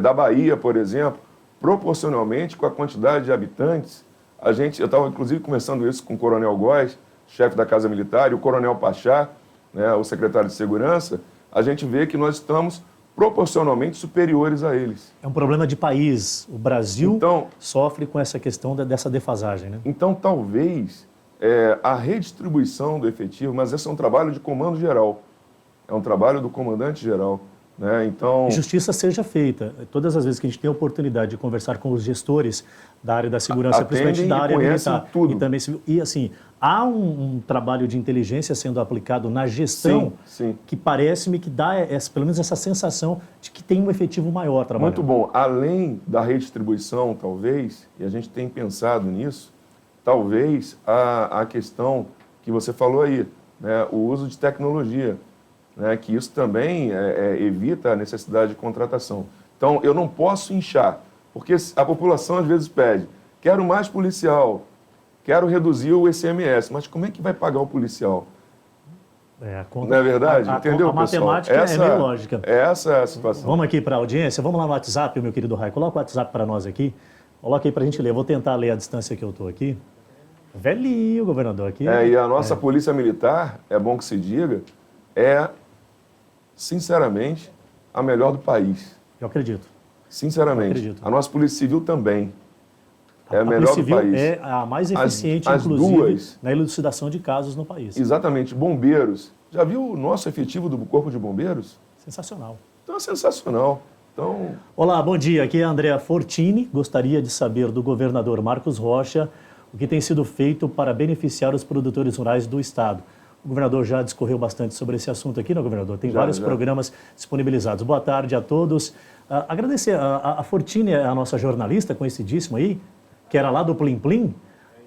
[SPEAKER 2] da Bahia, por exemplo, proporcionalmente com a quantidade de habitantes, eu estava inclusive conversando isso com o Coronel Góes, chefe da Casa Militar, e o Coronel Pachá, né, o secretário de Segurança, a gente vê que nós estamos proporcionalmente superiores a eles.
[SPEAKER 1] É um problema de país. O Brasil sofre com essa questão dessa defasagem, né?
[SPEAKER 2] Então, talvez a redistribuição do efetivo, mas esse é um trabalho de comando geral, é um trabalho do comandante geral, né? Então,
[SPEAKER 1] justiça seja feita. Todas as vezes que a gente tem a oportunidade de conversar com os gestores da área da segurança, principalmente da área militar
[SPEAKER 2] tudo.
[SPEAKER 1] E também civil, e assim, há um trabalho de inteligência sendo aplicado na gestão que parece-me que dá pelo menos essa sensação de que tem um efetivo maior trabalhando.
[SPEAKER 2] Muito bom. Além da redistribuição, talvez, e a gente tem pensado nisso, talvez a questão que você falou aí, né, o uso de tecnologia, né, que isso também evita a necessidade de contratação. Então, eu não posso inchar, porque a população às vezes pede, quero mais policial, quero reduzir o ICMS, mas como é que vai pagar o policial? Não é verdade? Entendeu,
[SPEAKER 1] a matemática é meio lógica.
[SPEAKER 2] Essa é a situação.
[SPEAKER 1] Vamos aqui para a audiência, vamos lá no WhatsApp, meu querido Rai, coloca o WhatsApp para nós aqui, coloca aí para a gente ler, eu vou tentar ler a distância que eu estou aqui. Velhinho, governador, aqui.
[SPEAKER 2] E a nossa Polícia Militar, é bom que se diga, sinceramente, a melhor do país.
[SPEAKER 1] Eu acredito.
[SPEAKER 2] Sinceramente.
[SPEAKER 1] Eu acredito.
[SPEAKER 2] A nossa Polícia Civil também. É a melhor
[SPEAKER 1] Polícia Civil
[SPEAKER 2] do país.
[SPEAKER 1] É a mais eficiente,
[SPEAKER 2] as
[SPEAKER 1] inclusive,
[SPEAKER 2] duas,
[SPEAKER 1] na elucidação de casos no país.
[SPEAKER 2] Exatamente. Bombeiros. Já viu o nosso efetivo do Corpo de Bombeiros?
[SPEAKER 1] Sensacional.
[SPEAKER 2] Então é sensacional. Então...
[SPEAKER 1] Olá, bom dia. Aqui é a Andrea Fortini. Gostaria de saber do governador Marcos Rocha o que tem sido feito para beneficiar os produtores rurais do Estado. O governador já discorreu bastante sobre esse assunto aqui, não, governador? Tem vários programas disponibilizados. Boa tarde a todos. Agradecer, a Fortini é a nossa jornalista conhecidíssima aí, que era lá do Plim Plim.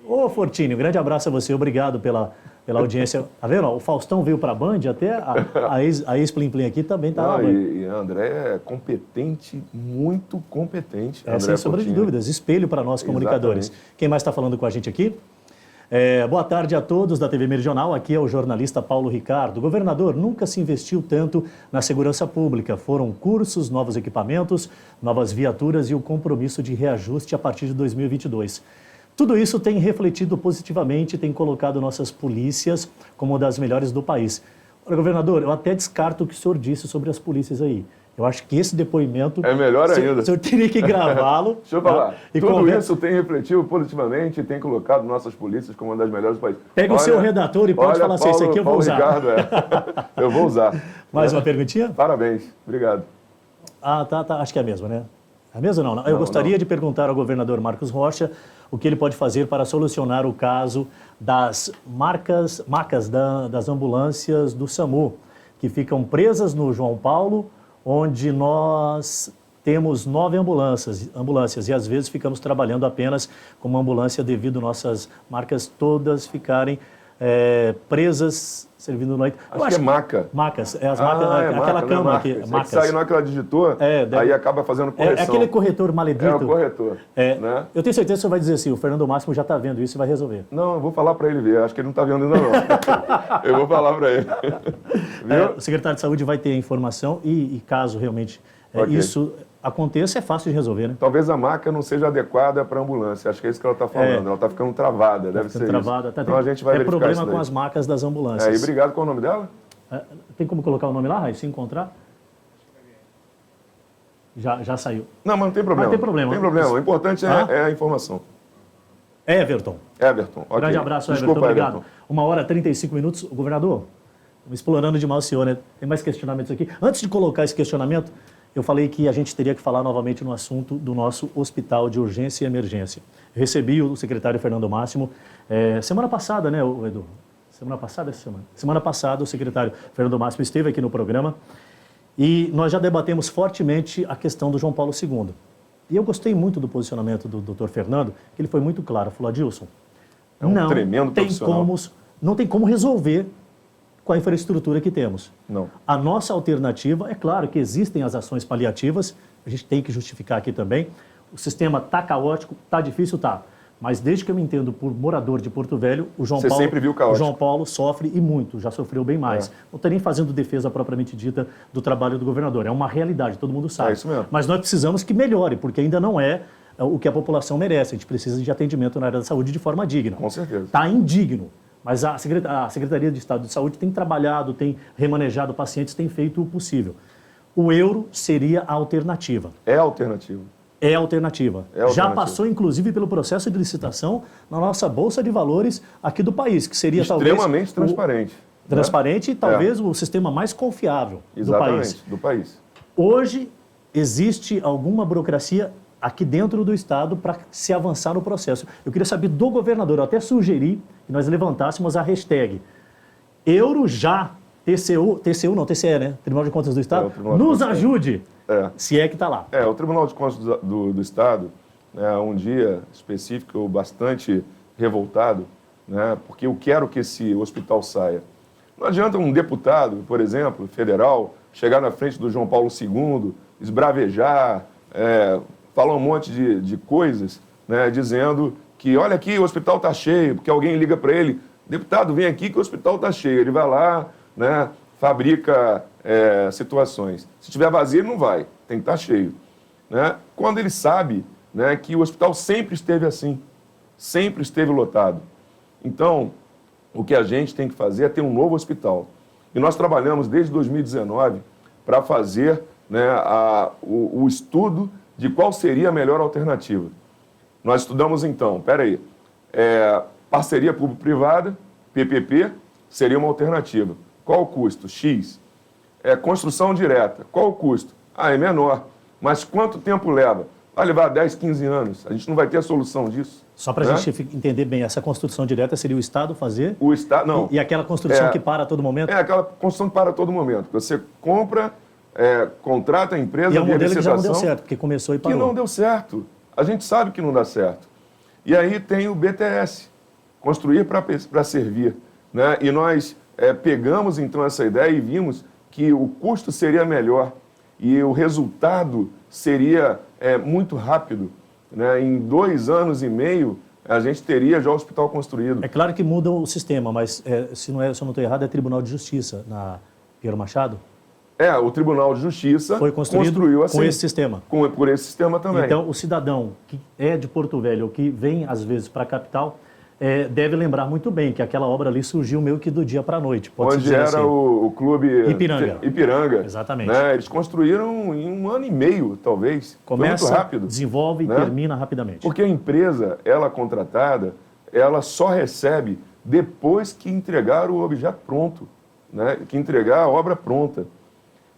[SPEAKER 1] Ô, Fortini, um grande abraço a você, obrigado pela audiência. Tá vendo? O Faustão veio para a Band, até a ex-Plim Plim aqui também está na Band.
[SPEAKER 2] E a André é competente, muito competente.
[SPEAKER 1] Sem sombra de dúvidas, espelho para nós comunicadores.
[SPEAKER 2] Exatamente.
[SPEAKER 1] Quem mais está falando com a gente aqui? Boa tarde a todos da TV Meridional, aqui é o jornalista Paulo Ricardo. Governador, nunca se investiu tanto na segurança pública. Foram cursos, novos equipamentos, novas viaturas e o compromisso de reajuste a partir de 2022. Tudo isso tem refletido positivamente, tem colocado nossas polícias como uma das melhores do país. Olha, governador, eu até descarto o que o senhor disse sobre as polícias aí. Eu acho que esse depoimento...
[SPEAKER 2] É melhor ainda.
[SPEAKER 1] O senhor teria que gravá-lo.
[SPEAKER 2] Deixa eu falar. Tudo isso tem refletido positivamente e tem colocado nossas polícias como uma das melhores do país.
[SPEAKER 1] Pega o seu redator e pode falar assim, isso aqui eu vou usar.
[SPEAKER 2] Ricardo, Eu vou usar.
[SPEAKER 1] Mais uma perguntinha?
[SPEAKER 2] Parabéns. Obrigado.
[SPEAKER 1] Tá. Acho que é a mesma, né? É a mesma não? Eu gostaria de perguntar ao governador Marcos Rocha o que ele pode fazer para solucionar o caso das macas das ambulâncias do SAMU, que ficam presas no João Paulo, onde nós temos 9 ambulâncias e às vezes ficamos trabalhando apenas com uma ambulância devido nossas marcas todas ficarem presas, servindo noite.
[SPEAKER 2] Acho que é maca.
[SPEAKER 1] Macas, as macas, aquela cama aqui.
[SPEAKER 2] Macas. Que sai na hora que ela digitou, aí acaba fazendo correção.
[SPEAKER 1] É aquele corretor maledito.
[SPEAKER 2] É o corretor. Né?
[SPEAKER 1] Eu tenho certeza que você vai dizer assim, o Fernando Máximo já está vendo isso e vai resolver.
[SPEAKER 2] Não, eu vou falar para ele ver, acho que ele não está vendo ainda não. Eu vou falar para ele.
[SPEAKER 1] O secretário de Saúde vai ter a informação e caso realmente
[SPEAKER 2] Okay.
[SPEAKER 1] isso aconteça, é fácil de resolver, né?
[SPEAKER 2] Talvez a maca não seja adequada para a ambulância, acho que é isso que ela está falando, ela está ficando travada, deve ser
[SPEAKER 1] travada.
[SPEAKER 2] isso. Então a gente vai verificar
[SPEAKER 1] problema
[SPEAKER 2] isso
[SPEAKER 1] com as macas das ambulâncias.
[SPEAKER 2] E obrigado, qual é o nome dela?
[SPEAKER 1] Tem como colocar o nome lá, Raí, se encontrar? Já saiu.
[SPEAKER 2] Não, mas não tem problema.
[SPEAKER 1] Não tem problema.
[SPEAKER 2] Tem problema, o importante é a informação.
[SPEAKER 1] Everton.
[SPEAKER 2] Okay.
[SPEAKER 1] Grande abraço,
[SPEAKER 2] Desculpa,
[SPEAKER 1] Everton. Obrigado. 1h35. Governador, explorando demais o senhor, né? Tem mais questionamentos aqui. Antes de colocar esse questionamento, eu falei que a gente teria que falar novamente no assunto do nosso hospital de urgência e emergência. Eu recebi o secretário Fernando Máximo semana passada, né, Edu? Semana passada, essa semana? Semana passada, o secretário Fernando Máximo esteve aqui no programa e nós já debatemos fortemente a questão do João Paulo II. E eu gostei muito do posicionamento do doutor Fernando, que ele foi muito claro. Falou, Adilson,
[SPEAKER 2] tremendo profissional.
[SPEAKER 1] Não tem como resolver com a infraestrutura que temos.
[SPEAKER 2] Não.
[SPEAKER 1] A nossa alternativa, é claro que existem as ações paliativas, a gente tem que justificar aqui também. O sistema está caótico, está difícil, tá. Mas desde que eu me entendo por morador de Porto Velho, o João Paulo sofre e muito, já sofreu bem mais. Não estou nem fazendo defesa propriamente dita do trabalho do governador, é uma realidade, todo mundo sabe.
[SPEAKER 2] É isso mesmo.
[SPEAKER 1] Mas nós precisamos que melhore, porque ainda não é o que a população merece. A gente precisa de atendimento na área da saúde de forma digna.
[SPEAKER 2] Com certeza.
[SPEAKER 1] Está indigno. Mas a Secretaria de Estado de Saúde tem trabalhado, tem remanejado pacientes, tem feito o possível. O euro seria a alternativa.
[SPEAKER 2] É a alternativa.
[SPEAKER 1] É a alternativa. Já passou, inclusive, pelo processo de licitação na nossa Bolsa de Valores aqui do país, que seria
[SPEAKER 2] extremamente transparente.
[SPEAKER 1] Transparente e talvez o sistema mais confiável
[SPEAKER 2] do país.
[SPEAKER 1] Hoje, existe alguma burocracia aqui dentro do Estado para se avançar no processo. Eu queria saber do governador, eu até sugeri que nós levantássemos a hashtag Euro já, TCE, né? Tribunal de Contas do Estado, nos ajude, se é que está lá.
[SPEAKER 2] O Tribunal de Contas do Estado, um dia específico, bastante revoltado, né? Porque eu quero que esse hospital saia. Não adianta um deputado, por exemplo, federal, chegar na frente do João Paulo II, esbravejar, falar um monte de coisas, né, dizendo que, olha aqui, o hospital está cheio, porque alguém liga para ele, deputado, vem aqui que o hospital está cheio. Ele vai lá, né, fabrica situações. Se estiver vazio, ele não vai, tem que estar cheio. Né? Quando ele sabe, né, que o hospital sempre esteve assim, sempre esteve lotado. Então, o que a gente tem que fazer é ter um novo hospital. E nós trabalhamos desde 2019 para fazer, né, o estudo de qual seria a melhor alternativa. Nós estudamos então, parceria público-privada, PPP, seria uma alternativa. Qual o custo? X. Construção direta. Qual o custo? É menor. Mas quanto tempo leva? Vai levar 10, 15 anos. A gente não vai ter a solução disso.
[SPEAKER 1] Só para a gente entender bem, essa construção direta seria o Estado fazer?
[SPEAKER 2] O Estado, não.
[SPEAKER 1] E aquela construção que para a todo momento?
[SPEAKER 2] Aquela construção que para a todo momento. Você compra, contrata a empresa...
[SPEAKER 1] E é um modelo que já não deu certo, porque começou e parou.
[SPEAKER 2] Que não deu certo. A gente sabe que não dá certo. E aí tem o BTS, construir para servir. Né? E nós pegamos então essa ideia e vimos que o custo seria melhor e o resultado seria muito rápido. Né? Em 2 anos e meio, a gente teria já o hospital construído.
[SPEAKER 1] É claro que muda o sistema, mas se eu não estou errado, é Tribunal de Justiça na Pinheiro Machado?
[SPEAKER 2] O Tribunal de Justiça
[SPEAKER 1] foi construiu assim, com esse sistema.
[SPEAKER 2] Por esse sistema também.
[SPEAKER 1] Então, o cidadão que é de Porto Velho ou que vem, às vezes, para a capital, deve lembrar muito bem que aquela obra ali surgiu meio que do dia para a noite.
[SPEAKER 2] Onde era assim. o clube Ipiranga.
[SPEAKER 1] Exatamente.
[SPEAKER 2] Né? Eles construíram em 1 ano e meio, talvez.
[SPEAKER 1] Começa,
[SPEAKER 2] muito rápido,
[SPEAKER 1] desenvolve
[SPEAKER 2] né?
[SPEAKER 1] E termina rapidamente.
[SPEAKER 2] Porque a empresa, ela contratada, ela só recebe depois que entregar o objeto pronto, né? Que entregar a obra pronta.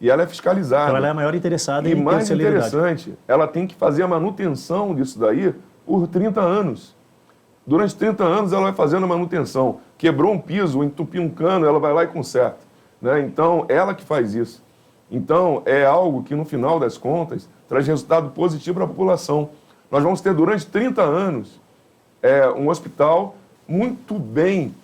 [SPEAKER 2] E ela é fiscalizada.
[SPEAKER 1] Então ela é a maior interessada em ter
[SPEAKER 2] mais
[SPEAKER 1] celeridade.
[SPEAKER 2] interessante, ela tem que fazer a manutenção disso daí por 30 anos. Durante 30 anos ela vai fazendo a manutenção. Quebrou um piso, entupiu um cano, ela vai lá e conserta. Né? Então, ela que faz isso. Então, é algo que, no final das contas, traz resultado positivo para a população. Nós vamos ter, durante 30 anos, um hospital muito bem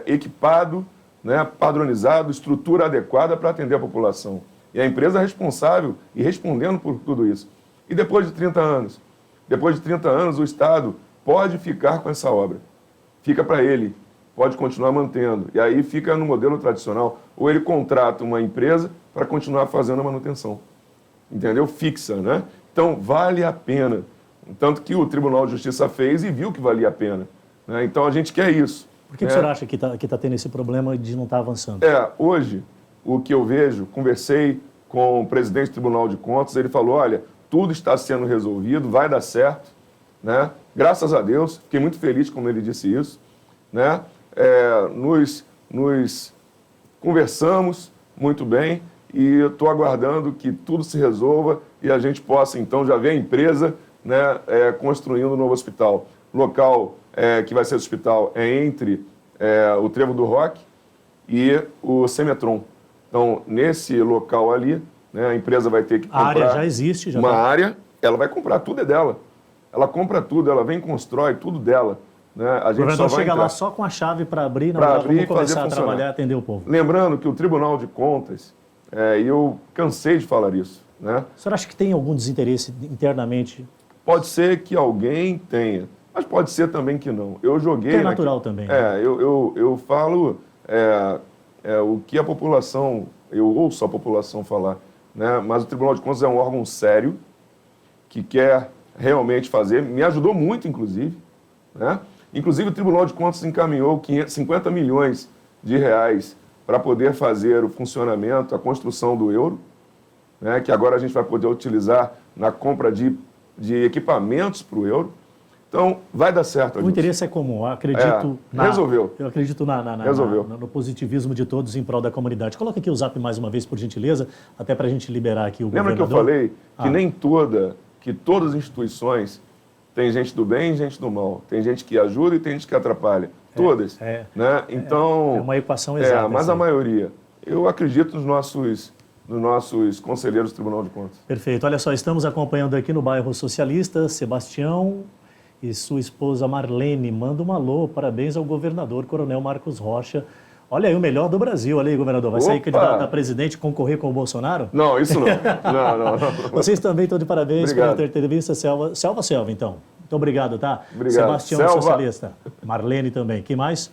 [SPEAKER 2] equipado, né, padronizado, estrutura adequada para atender a população. E a empresa é responsável e respondendo por tudo isso. E depois de 30 anos? Depois de 30 anos, o Estado pode ficar com essa obra. Fica para ele, pode continuar mantendo. E aí fica no modelo tradicional. Ou ele contrata uma empresa para continuar fazendo a manutenção. Entendeu? Fixa, né? Então, vale a pena. Tanto que o Tribunal de Justiça fez e viu que valia a pena. Né? Então, a gente quer isso.
[SPEAKER 1] Por que o senhor acha que está tendo esse problema de não estar avançando?
[SPEAKER 2] Hoje, o que eu vejo, conversei com o presidente do Tribunal de Contas, ele falou, olha, tudo está sendo resolvido, vai dar certo, né? Graças a Deus, fiquei muito feliz como ele disse isso, né? Nos conversamos muito bem e eu estou aguardando que tudo se resolva e a gente possa, então, já ver a empresa, né, construindo um novo hospital. Local que vai ser o hospital entre o Trevo do Rock e o Semetron. Então, nesse local ali, né, a empresa vai ter que comprar...
[SPEAKER 1] A área já existe?
[SPEAKER 2] área, ela vai comprar, tudo é dela. Ela compra tudo, ela vem e constrói tudo dela. Né? A gente
[SPEAKER 1] o governador
[SPEAKER 2] só vai
[SPEAKER 1] chega
[SPEAKER 2] entrar
[SPEAKER 1] lá só com a chave para abrir,
[SPEAKER 2] vamos
[SPEAKER 1] começar a trabalhar e atender o povo.
[SPEAKER 2] Lembrando que o Tribunal de Contas, e eu cansei de falar isso, né?
[SPEAKER 1] O senhor acha que tem algum desinteresse internamente?
[SPEAKER 2] Pode ser que alguém tenha, mas pode ser também que não. Eu joguei...
[SPEAKER 1] É natural também. Né?
[SPEAKER 2] Eu falo o que a população, eu ouço a população falar, né? Mas o Tribunal de Contas é um órgão sério, que quer realmente fazer, me ajudou muito, inclusive, né? Inclusive, o Tribunal de Contas encaminhou 50 milhões de reais para poder fazer o funcionamento, a construção do euro, né? Que agora a gente vai poder utilizar na compra de equipamentos para o euro. Então, vai dar certo.
[SPEAKER 1] O interesse é comum, eu acredito...
[SPEAKER 2] resolveu.
[SPEAKER 1] Eu acredito no positivismo de todos em prol da comunidade. Coloca aqui o zap mais uma vez, por gentileza, até para a gente liberar aqui o governador.
[SPEAKER 2] Lembra que eu falei que nem que todas as instituições tem gente do bem e gente do mal. Tem gente que ajuda e tem gente que atrapalha. Todas. Né? Então,
[SPEAKER 1] é uma equação exata.
[SPEAKER 2] Mas a maioria. Eu acredito nos nossos conselheiros do Tribunal de Contas.
[SPEAKER 1] Perfeito. Olha só, estamos acompanhando aqui no bairro Socialista, Sebastião e sua esposa Marlene. Manda um alô, parabéns ao governador Coronel Marcos Rocha. Olha aí, o melhor do Brasil. Olha aí, governador. Vai sair candidato a presidente concorrer com o Bolsonaro?
[SPEAKER 2] Não, isso não. não.
[SPEAKER 1] Vocês também estão de parabéns
[SPEAKER 2] Obrigado.
[SPEAKER 1] pela entrevista. Selva, então. Muito obrigado, tá?
[SPEAKER 2] Obrigado.
[SPEAKER 1] Sebastião, socialista. Marlene também. Quem mais?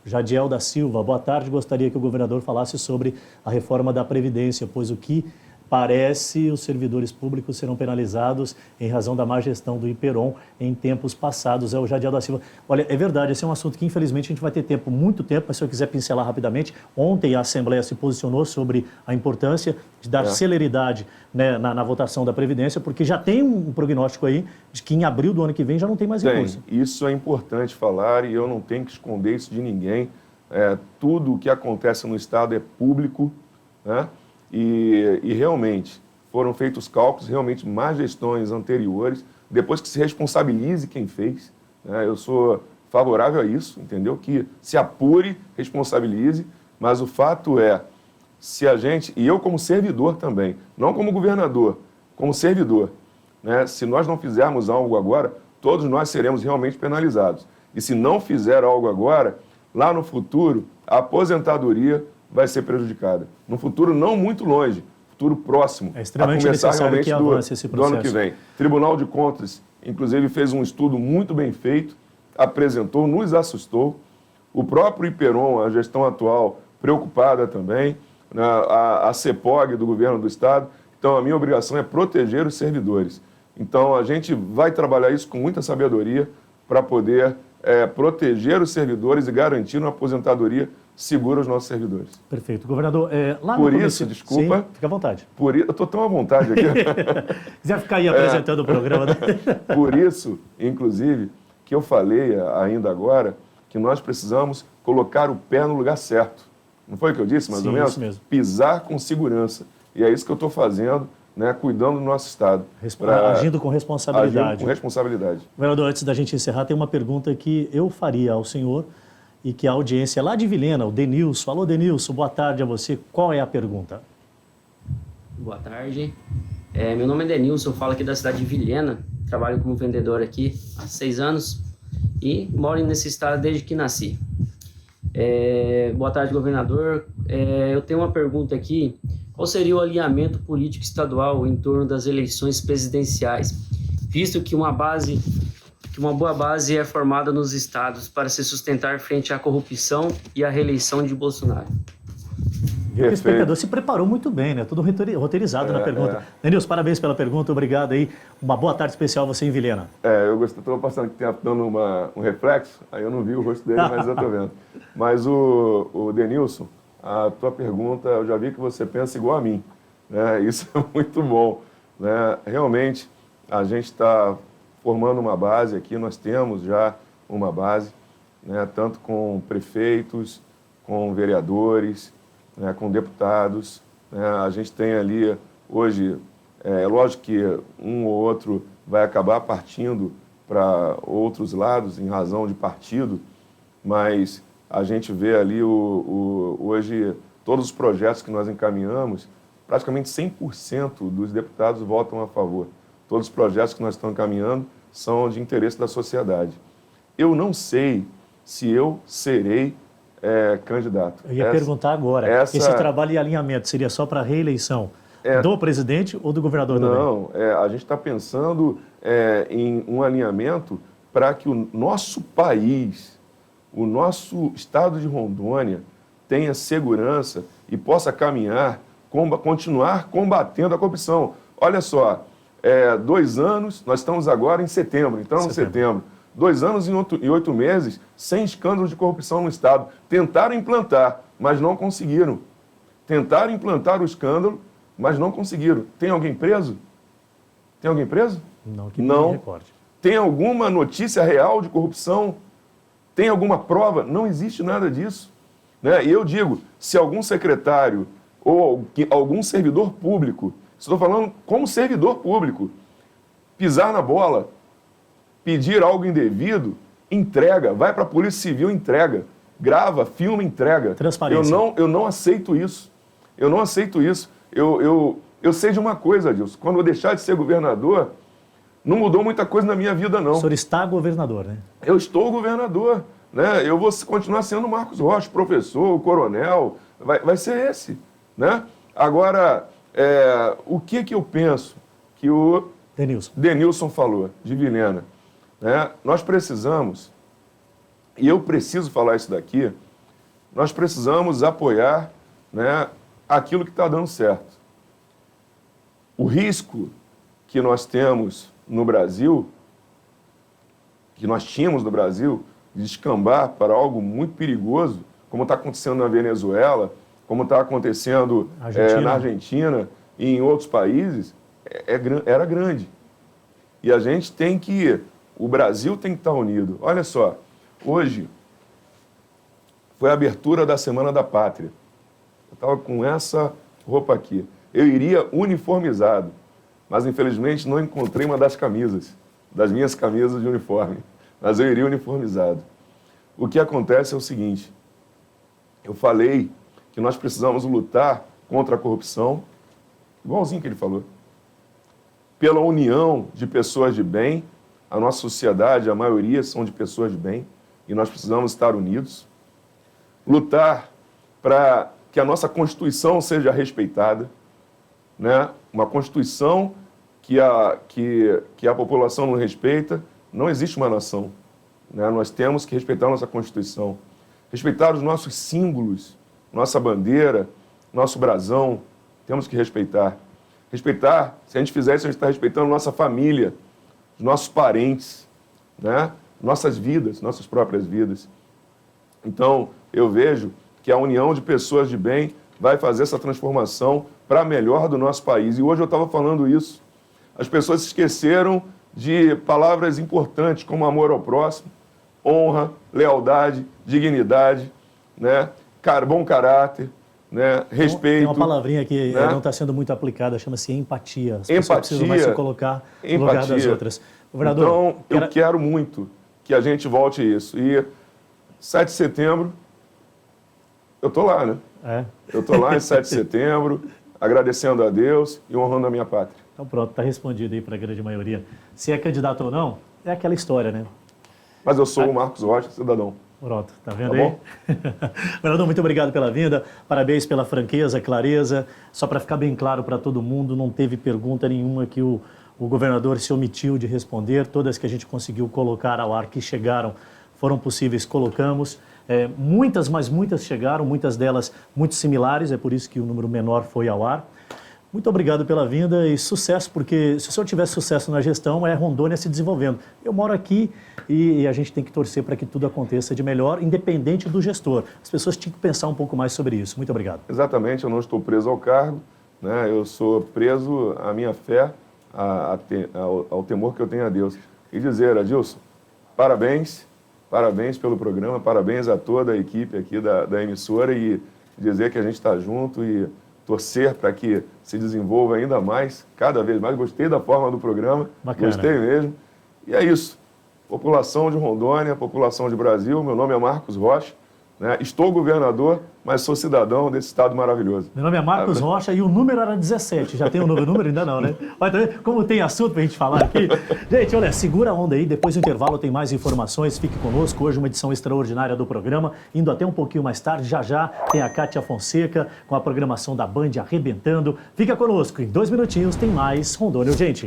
[SPEAKER 1] Jadiel da Silva. Boa tarde. Gostaria que o governador falasse sobre a reforma da Previdência, pois o que parece os servidores públicos serão penalizados em razão da má gestão do Iperon em tempos passados. É o Jadiel da Silva. Olha, é verdade, esse é um assunto que infelizmente a gente vai ter muito tempo, mas se eu quiser pincelar rapidamente, ontem a Assembleia se posicionou sobre a importância de dar celeridade, né, na votação da Previdência, porque já tem um prognóstico aí de que em abril do ano que vem já não tem mais recurso.
[SPEAKER 2] Isso é importante falar e eu não tenho que esconder isso de ninguém. Tudo o que acontece no Estado é público, né? E realmente foram feitos cálculos, realmente más gestões anteriores, depois que se responsabilize quem fez, né? Eu sou favorável a isso, entendeu? Que se apure, responsabilize, mas o fato é, se a gente, e eu como servidor também, não como governador, como servidor, né? Se nós não fizermos algo agora, todos nós seremos realmente penalizados. E se não fizer algo agora, lá no futuro, a aposentadoria vai ser prejudicada. No futuro não muito longe, futuro próximo.
[SPEAKER 1] É extremamente necessário que avance esse processo.
[SPEAKER 2] Do ano que vem. Tribunal de Contas inclusive fez um estudo muito bem feito, apresentou, nos assustou. O próprio Iperon, a gestão atual, preocupada também, né? A CEPOG do governo do Estado. Então, a minha obrigação é proteger os servidores. Então, a gente vai trabalhar isso com muita sabedoria para poder proteger os servidores e garantir uma aposentadoria segura aos nossos servidores.
[SPEAKER 1] Perfeito. Governador, lá
[SPEAKER 2] por
[SPEAKER 1] no
[SPEAKER 2] isso,
[SPEAKER 1] começo...
[SPEAKER 2] desculpa.
[SPEAKER 1] Sim, fica à vontade.
[SPEAKER 2] Eu estou tão à vontade aqui.
[SPEAKER 1] Quiser ficar aí apresentando o programa. Né?
[SPEAKER 2] Por isso, inclusive, que eu falei ainda agora que nós precisamos colocar o pé no lugar certo. Não foi o que eu disse, mais
[SPEAKER 1] Sim,
[SPEAKER 2] ou menos?
[SPEAKER 1] Isso mesmo.
[SPEAKER 2] Pisar com segurança. E é isso que eu estou fazendo, né, cuidando do nosso Estado.
[SPEAKER 1] Agindo com responsabilidade.
[SPEAKER 2] Agindo com responsabilidade.
[SPEAKER 1] Governador, antes da gente encerrar, tem uma pergunta que eu faria ao senhor e que a audiência lá de Vilhena, o Denilson. Alô, Denilson, boa tarde a você. Qual é a pergunta?
[SPEAKER 10] Boa tarde. Meu nome é Denilson, eu falo aqui da cidade de Vilhena. Trabalho como vendedor aqui há 6 anos e moro nesse estado desde que nasci. Boa tarde, governador. Eu tenho uma pergunta aqui. Qual seria o alinhamento político estadual em torno das eleições presidenciais, visto que uma boa base é formada nos estados para se sustentar frente à corrupção e à reeleição de Bolsonaro?
[SPEAKER 1] Viu que o espectador se preparou muito bem, né? Tudo roteirizado na pergunta. Denilson, parabéns pela pergunta, obrigado aí. Uma boa tarde especial você em Vilhena.
[SPEAKER 2] Eu estou passando que tem dando um reflexo, aí eu não vi o rosto dele, mas eu estou vendo. Mas o Denilson, a tua pergunta, eu já vi que você pensa igual a mim, né? Isso é muito bom, né? Realmente, a gente está formando uma base aqui, nós temos já uma base, né? Tanto com prefeitos, com vereadores, né? Com deputados, né? A gente tem ali, hoje, lógico que um ou outro vai acabar partindo para outros lados, em razão de partido, mas a gente vê ali hoje todos os projetos que nós encaminhamos, praticamente 100% dos deputados votam a favor. Todos os projetos que nós estamos encaminhando são de interesse da sociedade. Eu não sei se eu serei candidato.
[SPEAKER 1] Eu ia perguntar agora, esse trabalho de alinhamento seria só para a reeleição do presidente ou do governador também?
[SPEAKER 2] Não, a gente está pensando em um alinhamento para que o nosso país, o nosso estado de Rondônia tenha segurança e possa caminhar, continuar combatendo a corrupção. Olha só, 2 anos, nós estamos agora em setembro, então em setembro. 2 anos e 8 meses sem escândalo de corrupção no estado. Tentaram implantar, mas não conseguiram. Tentaram implantar o escândalo, mas não conseguiram. Tem alguém preso? Tem alguém preso?
[SPEAKER 1] Não, que não me recorde.
[SPEAKER 2] Tem alguma notícia real de corrupção? Tem alguma prova? Não existe nada disso, né? E eu digo, se algum secretário ou algum servidor público, estou falando como servidor público, pisar na bola, pedir algo indevido, entrega, vai para a Polícia Civil, entrega, grava, filma, entrega.
[SPEAKER 1] Transparência.
[SPEAKER 2] Eu não aceito isso. Eu não aceito isso. Eu sei de uma coisa, Adilson, quando eu deixar de ser governador, não mudou muita coisa na minha vida, não.
[SPEAKER 1] O senhor está governador, né?
[SPEAKER 2] Eu estou governador, né? Eu vou continuar sendo Marcos Rocha, professor, coronel, vai ser esse, né? Agora, o que eu penso que o Denilson falou, de Vilhena, né? Nós precisamos, e eu preciso falar isso daqui, nós precisamos apoiar, né, aquilo que está dando certo. O risco que nós temos no Brasil, que nós tínhamos no Brasil, de descambar para algo muito perigoso, como está acontecendo na Venezuela, como está acontecendo na Argentina e em outros países, era grande. E a gente tem que... O Brasil tem que estar unido. Olha só, hoje foi a abertura da Semana da Pátria. Eu estava com essa roupa aqui. Eu iria uniformizado, mas infelizmente não encontrei uma das minhas camisas de uniforme. Mas eu iria uniformizado. O que acontece é o seguinte, eu falei que nós precisamos lutar contra a corrupção, igualzinho que ele falou, pela união de pessoas de bem. A nossa sociedade, a maioria são de pessoas de bem, e nós precisamos estar unidos. Lutar para que a nossa Constituição seja respeitada, né? Uma Constituição que a população não respeita, não existe uma nação, né? Nós temos que respeitar a nossa Constituição, respeitar os nossos símbolos, nossa bandeira, nosso brasão, temos que respeitar. Respeitar, se a gente fizer isso, a gente está respeitando nossa família, os nossos parentes, né? Nossas vidas, nossas próprias vidas. Então, eu vejo que a união de pessoas de bem vai fazer essa transformação para melhor do nosso país. E hoje eu estava falando isso. As pessoas se esqueceram de palavras importantes como amor ao próximo, honra, lealdade, dignidade, né? Bom caráter, né? Respeito.
[SPEAKER 1] Tem uma palavrinha que
[SPEAKER 2] né?
[SPEAKER 1] não está sendo muito aplicada, chama-se empatia. As
[SPEAKER 2] Empatia,
[SPEAKER 1] pessoas precisam mais se colocar no lugar das outras. Governador,
[SPEAKER 2] então, eu quero muito que a gente volte a isso. E 7 de setembro, eu estou lá, né? Eu estou lá em 7 de setembro, agradecendo a Deus e honrando a minha pátria.
[SPEAKER 1] Então pronto, está respondido aí para a grande maioria. Se é candidato ou não, é aquela história, né?
[SPEAKER 2] Mas eu sou o Marcos Rocha, cidadão.
[SPEAKER 1] Pronto, tá vendo
[SPEAKER 2] Tá
[SPEAKER 1] aí?
[SPEAKER 2] bom?
[SPEAKER 1] Governador, muito obrigado pela vinda, parabéns pela franqueza, clareza. Só para ficar bem claro para todo mundo, não teve pergunta nenhuma que o governador se omitiu de responder. Todas que a gente conseguiu colocar ao ar que chegaram foram possíveis, colocamos. Muitas, mas muitas chegaram, muitas delas muito similares, é por isso que o número menor foi ao ar. Muito obrigado pela vinda e sucesso, porque se o senhor tivesse sucesso na gestão, é Rondônia se desenvolvendo. Eu moro aqui e a gente tem que torcer para que tudo aconteça de melhor, independente do gestor. As pessoas tinham que pensar um pouco mais sobre isso. Muito obrigado.
[SPEAKER 2] Exatamente, eu não estou preso ao cargo, né? Eu sou preso à minha fé, ao temor que eu tenho a Deus. E dizer, Adilson, parabéns pelo programa, parabéns a toda a equipe aqui da emissora e dizer que a gente está junto e torcer para que se desenvolva ainda mais, cada vez mais. Gostei da forma do programa,
[SPEAKER 1] Bacana.
[SPEAKER 2] Gostei mesmo. E é isso. População de Rondônia, população de Brasil, meu nome é Marcos Rocha, né? Estou governador, mas sou cidadão desse estado maravilhoso.
[SPEAKER 1] Meu nome é Marcos Rocha e o número era 17. Já tem um novo número? Ainda não, né? Olha, tá vendo como tem assunto pra gente falar aqui. Gente, olha, segura a onda aí. Depois do intervalo tem mais informações. Fique conosco. Hoje uma edição extraordinária do programa. Indo até um pouquinho mais tarde, já tem a Kátia Fonseca com a programação da Band arrebentando. Fica conosco. Em 2 minutinhos tem mais Rondônia, gente.